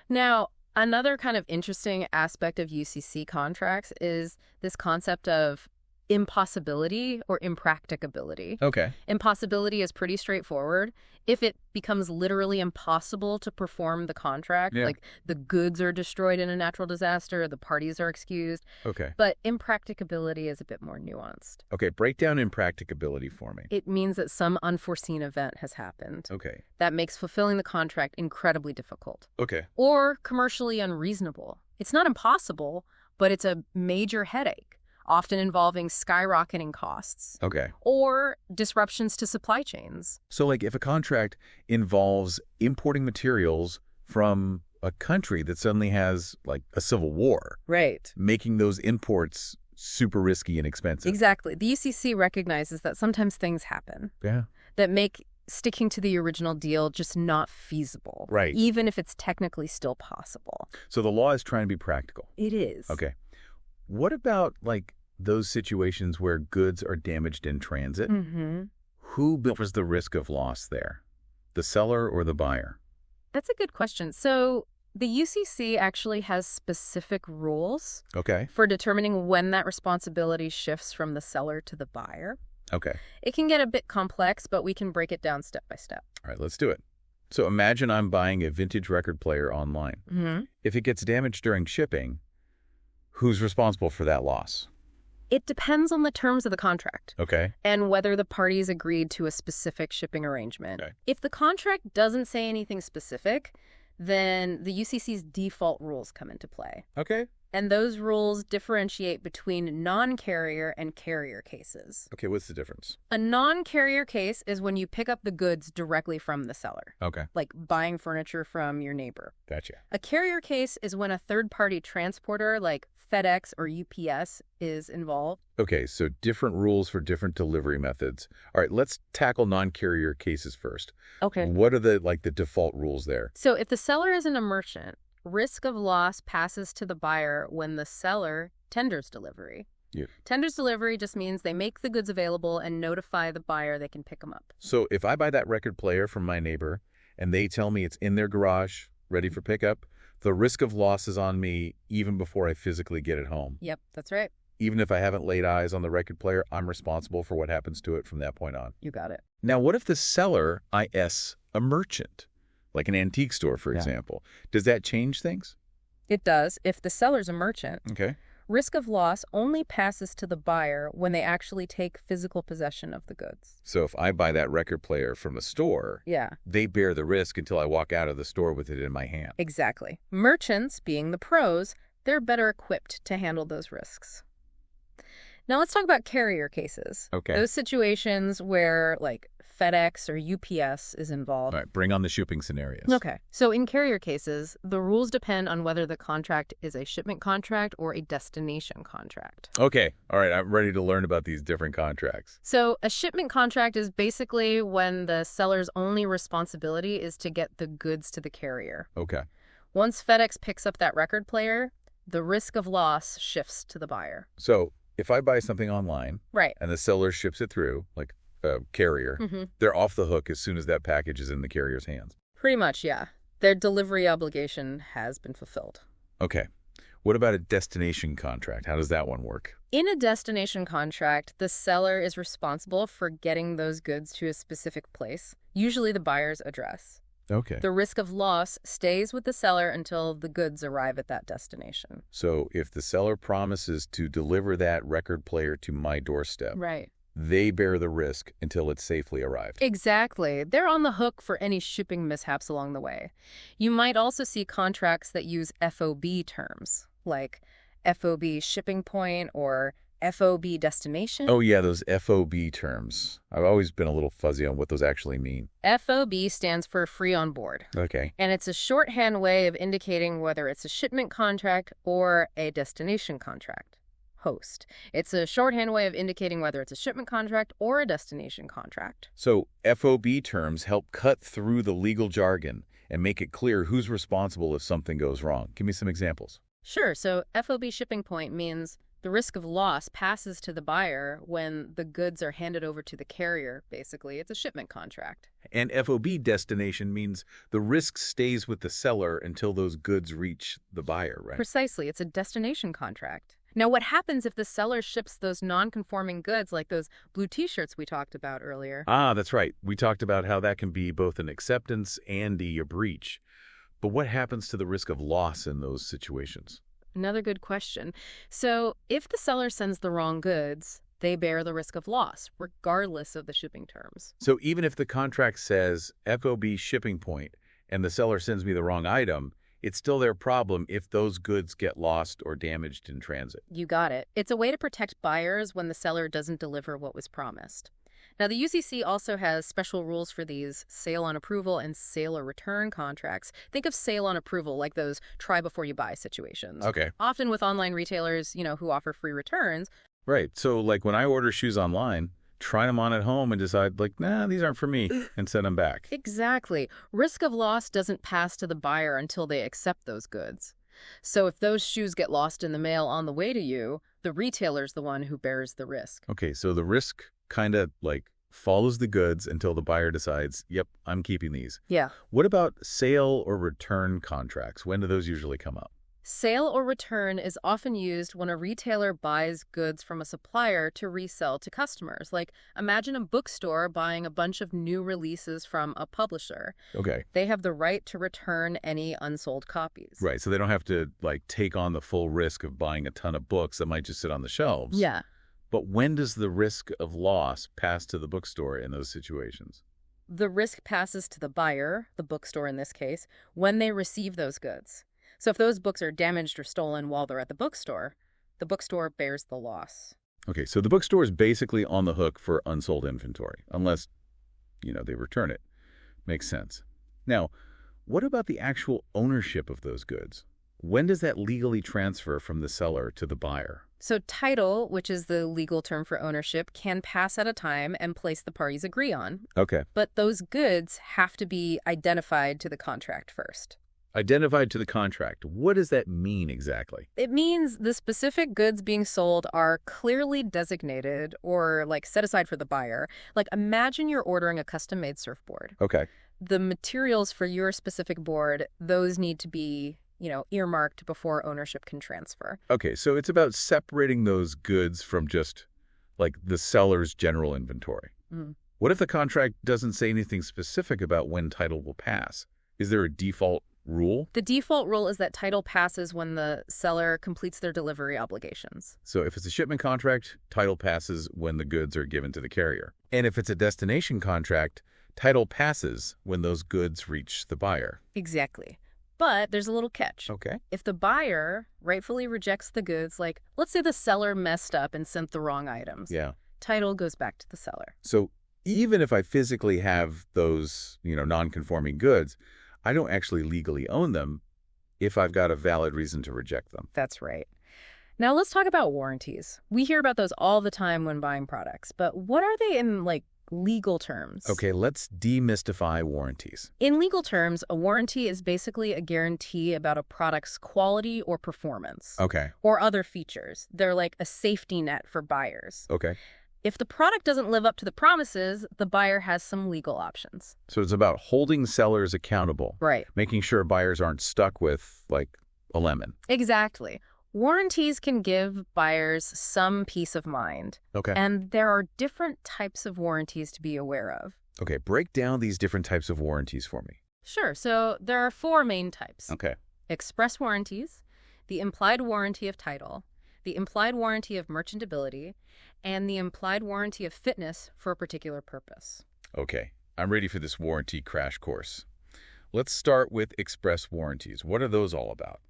Now, another kind of interesting aspect of UCC contracts is this concept of impossibility or impracticability.
Okay.
Impossibility is pretty straightforward. If it becomes literally impossible to perform the contract, like the goods are destroyed in a natural disaster, the parties are excused.
Okay.
But impracticability is a bit more nuanced.
Okay, break down impracticability for me.
It means that some unforeseen event has happened
Okay.
that makes fulfilling the contract incredibly difficult
Okay.
or commercially unreasonable. It's not impossible, but it's a major headache, often involving skyrocketing costs.
Okay.
Or disruptions to supply chains.
So, like, if a contract involves importing materials from a country that suddenly has, like, a civil war,
Right.
making those imports super risky and expensive.
Exactly. The UCC recognizes that sometimes things happen that make sticking to the original deal just not feasible.
Right.
Even if it's technically still possible.
So the law is trying to be practical.
It is.
Okay. What about, like, those situations where goods are damaged in transit?
Mm-hmm.
Who bears the risk of loss there? The seller or the buyer?
That's a good question. So the UCC actually has specific rules for determining when that responsibility shifts from the seller to the buyer.
Okay.
It can get a bit complex, but we can break it down step by step.
All right, let's do it. So imagine I'm buying a vintage record player online.
Mm-hmm.
If it gets damaged during shipping, who's responsible for that loss?
It depends on the terms of the contract.
Okay.
And whether the parties agreed to a specific shipping arrangement.
Okay.
If the contract doesn't say anything specific, then the UCC's default rules come into play.
Okay.
And those rules differentiate between non-carrier and carrier cases.
Okay, what's the difference?
A non-carrier case is when you pick up the goods directly from the seller.
Okay.
Like buying furniture from your neighbor.
Gotcha.
A carrier case is when a third-party transporter like FedEx or UPS is involved.
Okay, so different rules for different delivery methods. All right, let's tackle non-carrier cases first.
Okay.
What are the default rules there?
So if the seller isn't a merchant, risk of loss passes to the buyer when the seller tenders delivery.
Yeah.
Tenders delivery just means they make the goods available and notify the buyer they can pick them up.
So if I buy that record player from my neighbor and they tell me it's in their garage, ready for pickup, the risk of loss is on me even before I physically get it home.
Yep, that's right.
Even if I haven't laid eyes on the record player, I'm responsible for what happens to it from that point on.
You got it.
Now, what if the seller is a merchant, like an antique store, for example? Does that change things?
It does. If the seller's a merchant,
Okay.
risk of loss only passes to the buyer when they actually take physical possession of the goods.
So if I buy that record player from a store,
Yeah,
they bear the risk until I walk out of the store with it in my hand.
exactly. Merchants, being the pros, they're better equipped to handle those risks. Now let's talk about carrier cases.
Okay.
Those situations where, like, FedEx or UPS is involved.
All right, bring on the shipping scenarios.
Okay. So in carrier cases, the rules depend on whether the contract is a shipment contract or a destination contract.
Okay. All right, I'm ready to learn about these different contracts.
So a shipment contract is basically when the seller's only responsibility is to get the goods to the carrier.
Okay.
Once FedEx picks up that record player, the risk of loss shifts to the buyer.
So if I buy something online
Right.
and the seller ships it through, like a carrier, they're off the hook as soon as that package is in the carrier's hands.
Pretty much, yeah. Their delivery obligation has been fulfilled.
Okay. What about a destination contract? How does that one work?
In a destination contract, the seller is responsible for getting those goods to a specific place, usually the buyer's address.
Okay.
The risk of loss stays with the seller until the goods arrive at that destination.
So if the seller promises to deliver that record player to my doorstep,
Right.
they bear the risk until it's safely arrived.
Exactly. They're on the hook for any shipping mishaps along the way. You might also see contracts that use FOB terms, like FOB shipping point or FOB destination.
Oh, yeah, those FOB terms. I've always been a little fuzzy on what those actually mean.
FOB stands for free on board.
Okay.
And it's a shorthand way of indicating whether it's a shipment contract or a destination contract. Host. It's a shorthand way of indicating whether it's a shipment contract or a destination contract.
So FOB terms help cut through the legal jargon and make it clear who's responsible if something goes wrong. Give me some examples.
Sure. So FOB shipping point means the risk of loss passes to the buyer when the goods are handed over to the carrier. Basically, it's a shipment contract.
And FOB destination means the risk stays with the seller until those goods reach the buyer, right?
Precisely. It's a destination contract. Now, what happens if the seller ships those non-conforming goods, like those blue T-shirts we talked about earlier?
Ah, that's right. We talked about how that can be both an acceptance and a breach. But what happens to the risk of loss in those situations?
Another good question. So if the seller sends the wrong goods, they bear the risk of loss, regardless of the shipping terms.
So even if the contract says FOB shipping point and the seller sends me the wrong item, it's still their problem if those goods get lost or damaged in transit.
You got it. It's a way to protect buyers when the seller doesn't deliver what was promised. Now, the UCC also has special rules for these sale on approval and sale or return contracts. Think of sale on approval like those try before you buy situations.
Okay.
Often with online retailers, who offer free returns.
Right. So like when I order shoes online, try them on at home and decide like, nah, these aren't for me, and send them back.
Exactly. Risk of loss doesn't pass to the buyer until they accept those goods. So if those shoes get lost in the mail on the way to you, the retailer's the one who bears the risk.
Okay, so the risk kind of like follows the goods until the buyer decides, yep, I'm keeping these.
Yeah.
What about sale or return contracts? When do those usually come up?
Sale or return is often used when a retailer buys goods from a supplier to resell to customers. Like, imagine a bookstore buying a bunch of new releases from a publisher.
Okay.
They have the right to return any unsold copies.
Right, so they don't have to like take on the full risk of buying a ton of books that might just sit on the shelves.
Yeah.
But when does the risk of loss pass to the bookstore in those situations?
The risk passes to the buyer, the bookstore in this case, when they receive those goods. So if those books are damaged or stolen while they're at the bookstore bears the loss.
Okay, so the bookstore is basically on the hook for unsold inventory, unless, they return it. Makes sense. Now, what about the actual ownership of those goods? When does that legally transfer from the seller to the buyer?
So title, which is the legal term for ownership, can pass at a time and place the parties agree on.
Okay.
But those goods have to be identified to the contract first.
Identified to the contract. What does that mean exactly?
It means the specific goods being sold are clearly designated or set aside for the buyer. Like imagine you're ordering a custom-made surfboard.
Okay.
The materials for your specific board, those need to be, earmarked before ownership can transfer.
Okay, so it's about separating those goods from just like the seller's general inventory.
Mm.
What if the contract doesn't say anything specific about when title will pass? Is there a default rule?
The default rule is that title passes when the seller completes their delivery obligations.
So if it's a shipment contract, title passes when the goods are given to the carrier. And if it's a destination contract, title passes when those goods reach the buyer.
Exactly. But there's a little catch.
Okay.
If the buyer rightfully rejects the goods, like let's say the seller messed up and sent the wrong items.
Yeah.
Title goes back to the seller.
So even if I physically have those, non-conforming goods, I don't actually legally own them if I've got a valid reason to reject them.
That's right. Now let's talk about warranties. We hear about those all the time when buying products, but what are they in legal terms?
Okay, let's demystify warranties.
In legal terms, a warranty is basically a guarantee about a product's quality or performance.
Okay.
Or other features. They're like a safety net for buyers.
Okay.
If the product doesn't live up to the promises, the buyer has some legal options.
So it's about holding sellers accountable.
Right.
Making sure buyers aren't stuck with, a lemon.
Exactly. Warranties can give buyers some peace of mind.
Okay.
And there are different types of warranties to be aware of.
Okay, break down these different types of warranties for me.
Sure. So there are 4 main types.
Okay.
Express warranties, the implied warranty of title, the implied warranty of merchantability, and the implied warranty of fitness for a particular purpose.
Okay, I'm ready for this warranty crash course. Let's start with express warranties. What are those all about?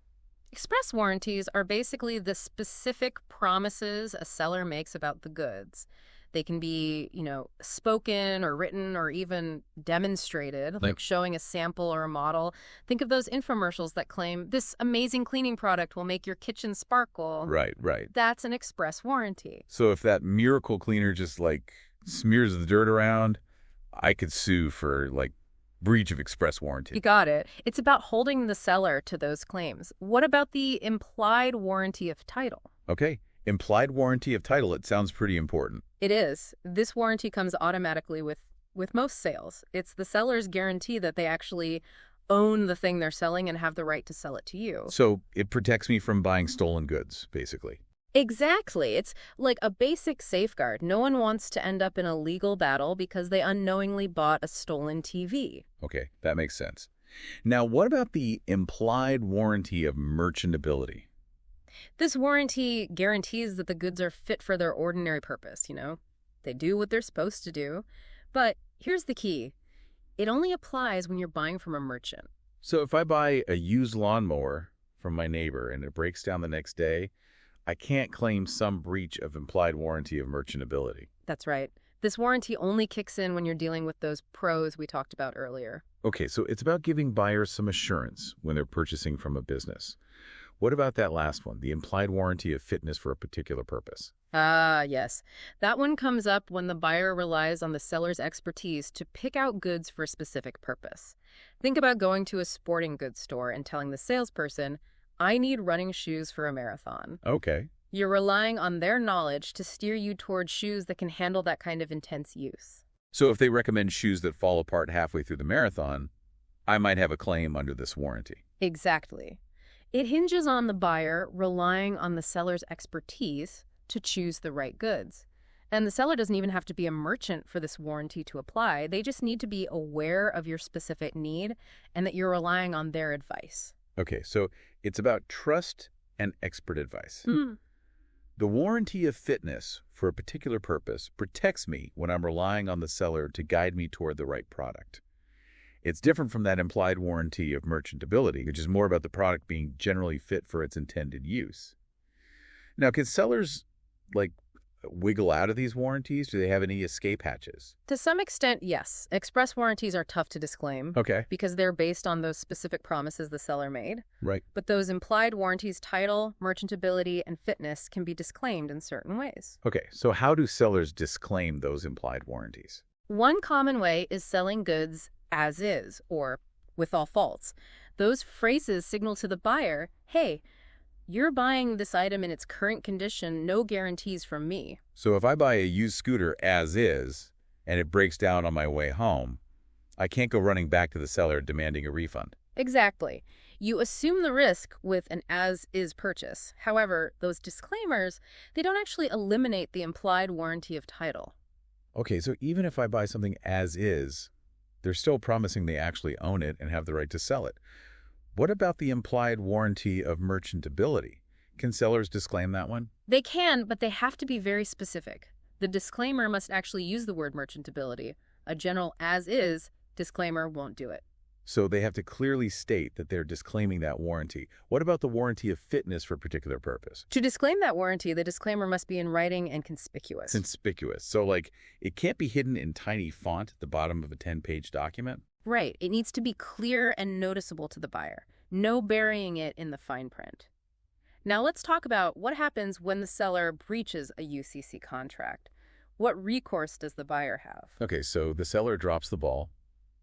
Express warranties are basically the specific promises a seller makes about the goods. They can be, spoken or written or even demonstrated, like showing a sample or a model. Think of those infomercials that claim this amazing cleaning product will make your kitchen sparkle.
Right.
That's an express warranty.
So if that miracle cleaner just smears the dirt around, I could sue for breach of express warranty.
You got it. It's about holding the seller to those claims. What about the implied warranty of title?
Okay. Implied warranty of title. It sounds pretty important.
It is. This warranty comes automatically with most sales. It's the seller's guarantee that they actually own the thing they're selling and have the right to sell it to you.
So it protects me from buying stolen goods, basically.
Exactly. It's like a basic safeguard. No one wants to end up in a legal battle because they unknowingly bought a stolen TV.
Okay, that makes sense. Now, what about the implied warranty of merchantability?
This warranty guarantees that the goods are fit for their ordinary purpose, They do what they're supposed to do. But here's the key. It only applies when you're buying from a merchant.
So if I buy a used lawnmower from my neighbor and it breaks down the next day, I can't claim some breach of implied warranty of merchantability.
That's right. This warranty only kicks in when you're dealing with those pros we talked about earlier.
Okay, so it's about giving buyers some assurance when they're purchasing from a business. What about that last one, the implied warranty of fitness for a particular purpose?
Ah, yes. That one comes up when the buyer relies on the seller's expertise to pick out goods for a specific purpose. Think about going to a sporting goods store and telling the salesperson, I need running shoes for a marathon.
Okay.
You're relying on their knowledge to steer you towards shoes that can handle that kind of intense use.
So if they recommend shoes that fall apart halfway through the marathon, I might have a claim under this warranty.
Exactly. It hinges on the buyer relying on the seller's expertise to choose the right goods. And the seller doesn't even have to be a merchant for this warranty to apply. They just need to be aware of your specific need and that you're relying on their advice.
Okay, so it's about trust and expert advice.
Mm.
The warranty of fitness for a particular purpose protects me when I'm relying on the seller to guide me toward the right product. It's different from that implied warranty of merchantability, which is more about the product being generally fit for its intended use. Now, can sellers, wiggle out of these warranties? Do they have any escape hatches?
To some extent, yes. Express warranties are tough to disclaim.
Okay.
Because they're based on those specific promises the seller made.
Right.
But those implied warranties, title, merchantability, and fitness can be disclaimed in certain ways.
Okay, so how do sellers disclaim those implied warranties?
One common way is selling goods as is, or with all faults. Those phrases signal to the buyer, hey, you're buying this item in its current condition, no guarantees from me.
So if I buy a used scooter as is, and it breaks down on my way home, I can't go running back to the seller demanding a refund.
Exactly. You assume the risk with an as-is purchase. However, those disclaimers, they don't actually eliminate the implied warranty of title.
Okay, so even if I buy something as is, they're still promising they actually own it and have the right to sell it. What about the implied warranty of merchantability? Can sellers disclaim that one?
They can, but they have to be very specific. The disclaimer must actually use the word merchantability. A general as-is disclaimer won't do it.
So they have to clearly state that they're disclaiming that warranty. What about the warranty of fitness for a particular purpose?
To disclaim that warranty, the disclaimer must be in writing and conspicuous.
Conspicuous. So, it can't be hidden in tiny font at the bottom of a 10-page document?
Right. It needs to be clear and noticeable to the buyer. No burying it in the fine print. Now let's talk about what happens when the seller breaches a UCC contract. What recourse does the buyer have?
Okay, so the seller drops the ball.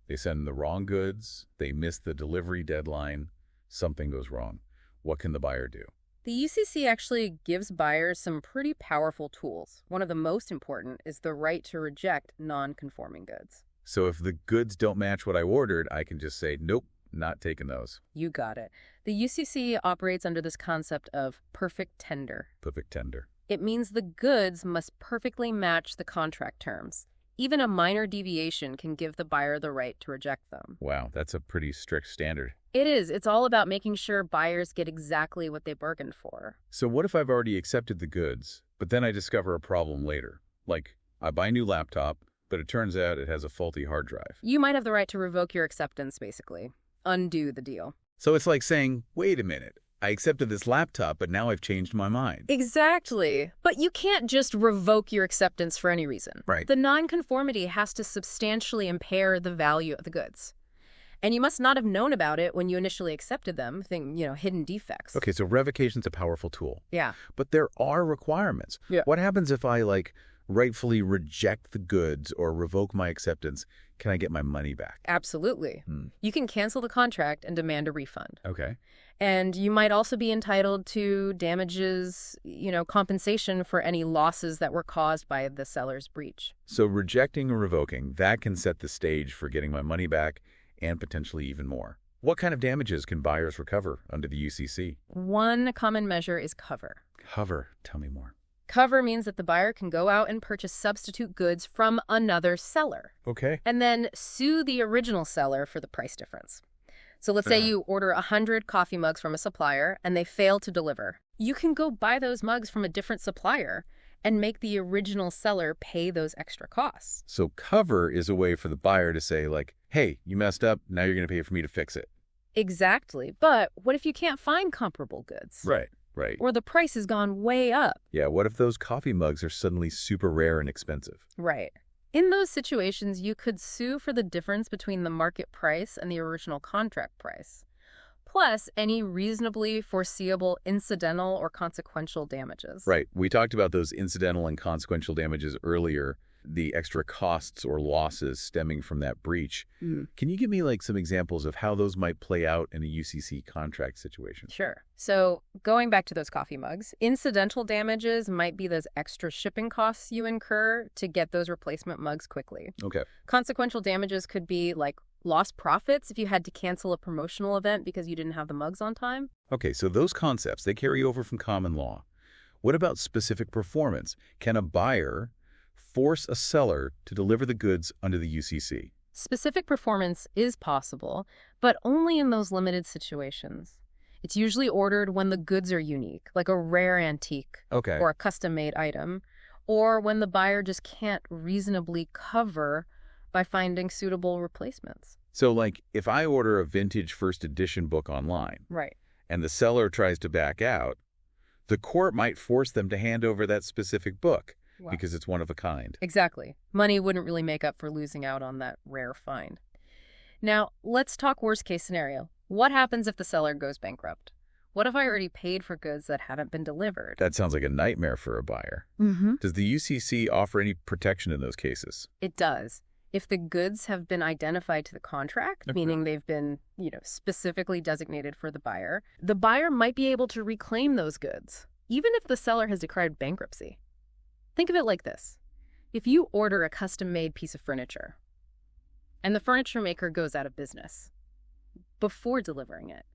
They send the wrong goods. They miss the delivery deadline. Something goes wrong. What can the buyer do?
The UCC actually gives buyers some pretty powerful tools. One of the most important is the right to reject non-conforming goods.
So if the goods don't match what I ordered, I can just say, nope, not taking those.
You got it. The UCC operates under this concept of perfect tender.
Perfect tender.
It means the goods must perfectly match the contract terms. Even a minor deviation can give the buyer the right to reject them.
Wow, that's a pretty strict standard.
It is. It's all about making sure buyers get exactly what they bargained for.
So what if I've already accepted the goods, but then I discover a problem later? Like, I buy a new laptop, but it turns out it has a faulty hard drive.
You might have the right to revoke your acceptance, basically. Undo the deal.
So it's like saying, wait a minute, I accepted this laptop, but now I've changed my mind.
Exactly. But you can't just revoke your acceptance for any reason.
Right.
The nonconformity has to substantially impair the value of the goods. And you must not have known about it when you initially accepted them, hidden defects.
Okay, so revocation's a powerful tool.
Yeah.
But there are requirements.
Yeah.
What happens if I, rightfully reject the goods or revoke my acceptance? Can I get my money back?
Absolutely. You can cancel the contract and demand a refund.
Okay.
And you might also be entitled to damages, compensation for any losses that were caused by the seller's breach.
So rejecting or revoking, that can set the stage for getting my money back and potentially even more. What kind of damages can buyers recover under the UCC?
One common measure is cover.
Cover. Tell me more.
Cover means that the buyer can go out and purchase substitute goods from another seller.
Okay.
And then sue the original seller for the price difference. So let's say you order 100 coffee mugs from a supplier and they fail to deliver. You can go buy those mugs from a different supplier and make the original seller pay those extra costs.
So cover is a way for the buyer to say, hey, you messed up, now you're going to pay for me to fix it.
Exactly. But what if you can't find comparable goods?
Right, right.
Or the price has gone way up?
Yeah, what if those coffee mugs are suddenly super rare and expensive?
Right. In those situations, you could sue for the difference between the market price and the original contract price, plus any reasonably foreseeable incidental or consequential damages.
Right. We talked about those incidental and consequential damages earlier, the extra costs or losses stemming from that breach. Can you give me like some examples of how those might play out in a UCC contract situation?
Sure. So going back to those coffee mugs, incidental damages might be those extra shipping costs you incur to get those replacement mugs quickly.
Okay.
Consequential damages could be like lost profits if you had to cancel a promotional event because you didn't have the mugs on time.
Okay, so those concepts, they carry over from common law. What about specific performance? Can a buyer force a seller to deliver the goods under the UCC?
Specific performance is possible, but only in those limited situations. It's usually ordered when the goods are unique, like a rare antique or a custom-made item, or when the buyer just can't reasonably cover by finding suitable replacements.
So like if I order a vintage first edition book online,
Right.
and the seller tries to back out, the court might force them to hand over that specific book.
Wow.
Because it's one of a kind.
Exactly. Money wouldn't really make up for losing out on that rare find. Now, let's talk worst case scenario. What happens if the seller goes bankrupt? What if I already paid for goods that haven't been delivered?
That sounds like a nightmare for a buyer. Does the UCC offer any protection in those cases?
It does. If the goods have been identified to the contract, meaning they've been, specifically designated for the buyer might be able to reclaim those goods, even if the seller has declared bankruptcy. Think of it like this. If you order a custom-made piece of furniture and the furniture maker goes out of business before delivering it,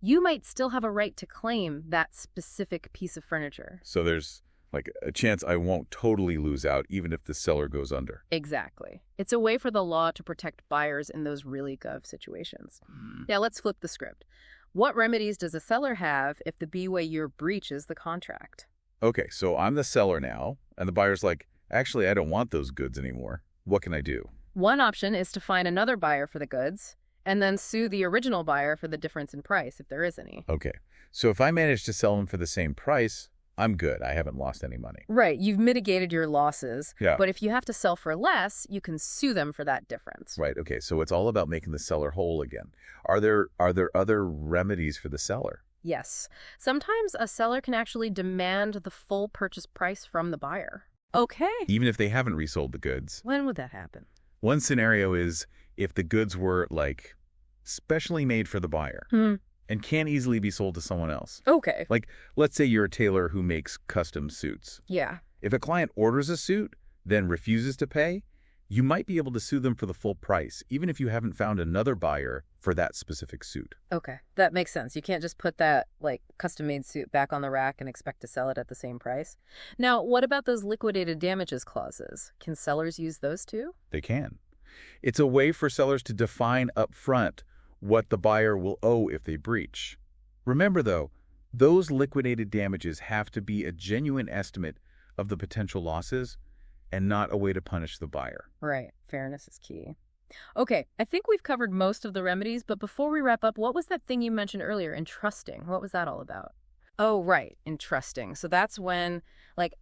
you might still have a right to claim that specific piece of furniture.
So there's like a chance I won't totally lose out even if the seller goes under.
Exactly. It's a way for the law to protect buyers in those really gov situations. Now let's flip the script. What remedies does a seller have if the BYU breaches the contract?
Okay, so I'm the seller now, and the buyer's like, actually, I don't want those goods anymore. What can I do?
One option is to find another buyer for the goods and then sue the original buyer for the difference in price, if there is any.
Okay, so if I manage to sell them for the same price, I'm good. I haven't lost any money.
Right, you've mitigated your losses.
Yeah.
But if you have to sell for less, you can sue them for that difference.
Right, okay, so it's all about making the seller whole again. Are there other remedies for the seller?
Yes. Sometimes a seller can actually demand the full purchase price from the buyer. Okay.
Even if they haven't resold the goods.
When would that happen?
One scenario is if the goods were, like, specially made for the buyer and can't easily be sold to someone else.
Okay.
Like, let's say you're a tailor who makes custom suits.
Yeah.
If a client orders a suit, then refuses to pay, you might be able to sue them for the full price, even if you haven't found another buyer for that specific suit.
Okay, that makes sense. You can't just put that, custom-made suit back on the rack and expect to sell it at the same price. Now, what about those liquidated damages clauses? Can sellers use those too?
They can. It's a way for sellers to define up front what the buyer will owe if they breach. Remember, though, those liquidated damages have to be a genuine estimate of the potential losses and not a way to punish the buyer.
Right. Fairness is key. Okay, I think we've covered most of the remedies, but before we wrap up, what was that thing you mentioned earlier, entrusting? What was that all about? Oh, right, entrusting. So that's when,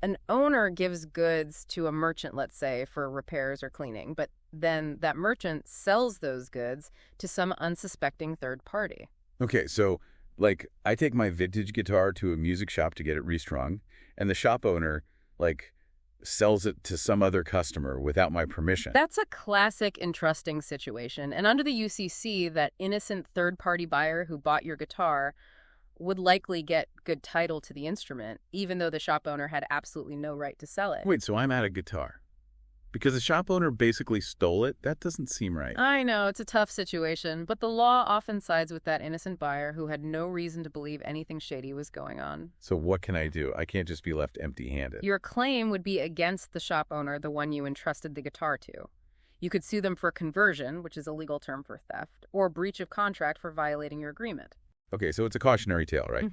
an owner gives goods to a merchant, let's say, for repairs or cleaning, but then that merchant sells those goods to some unsuspecting third party.
Okay, so, I take my vintage guitar to a music shop to get it restrung, and the shop owner, sells it to some other customer without my permission.
That's a classic entrusting situation. And under the UCC, that innocent third-party buyer who bought your guitar would likely get good title to the instrument, even though the shop owner had absolutely no right to sell it.
Wait, so I'm out of guitar? Because the shop owner basically stole it? That doesn't seem right.
I know, it's a tough situation, but the law often sides with that innocent buyer who had no reason to believe anything shady was going on.
So what can I do? I can't just be left empty-handed.
Your claim would be against the shop owner, the one you entrusted the guitar to. You could sue them for conversion, which is a legal term for theft, or breach of contract for violating your agreement.
Okay, so it's a cautionary tale, right?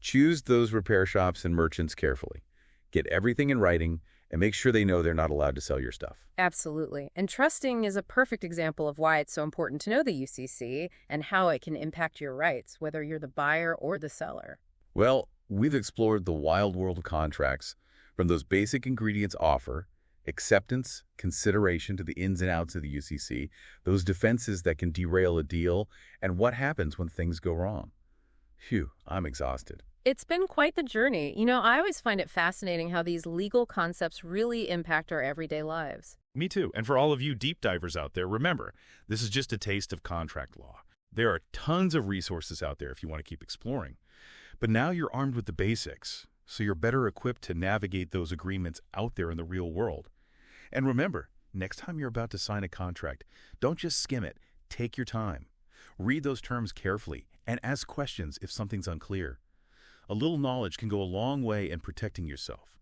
Choose those repair shops and merchants carefully. Get everything in writing And make sure they know they're not allowed to sell your stuff.
Absolutely. And trusting is a perfect example of why it's so important to know the UCC and how it can impact your rights, whether you're the buyer or the seller.
Well, we've explored the wild world of contracts, from those basic ingredients offer, acceptance, consideration to the ins and outs of the UCC, those defenses that can derail a deal, and what happens when things go wrong. Phew, I'm exhausted.
It's been quite the journey. You know, I always find it fascinating how these legal concepts really impact our everyday lives.
Me too. And for all of you deep divers out there, remember, this is just a taste of contract law. There are tons of resources out there if you want to keep exploring. But now you're armed with the basics, so you're better equipped to navigate those agreements out there in the real world. And remember, next time you're about to sign a contract, don't just skim it. Take your time. Read those terms carefully and ask questions if something's unclear. A little knowledge can go a long way in protecting yourself.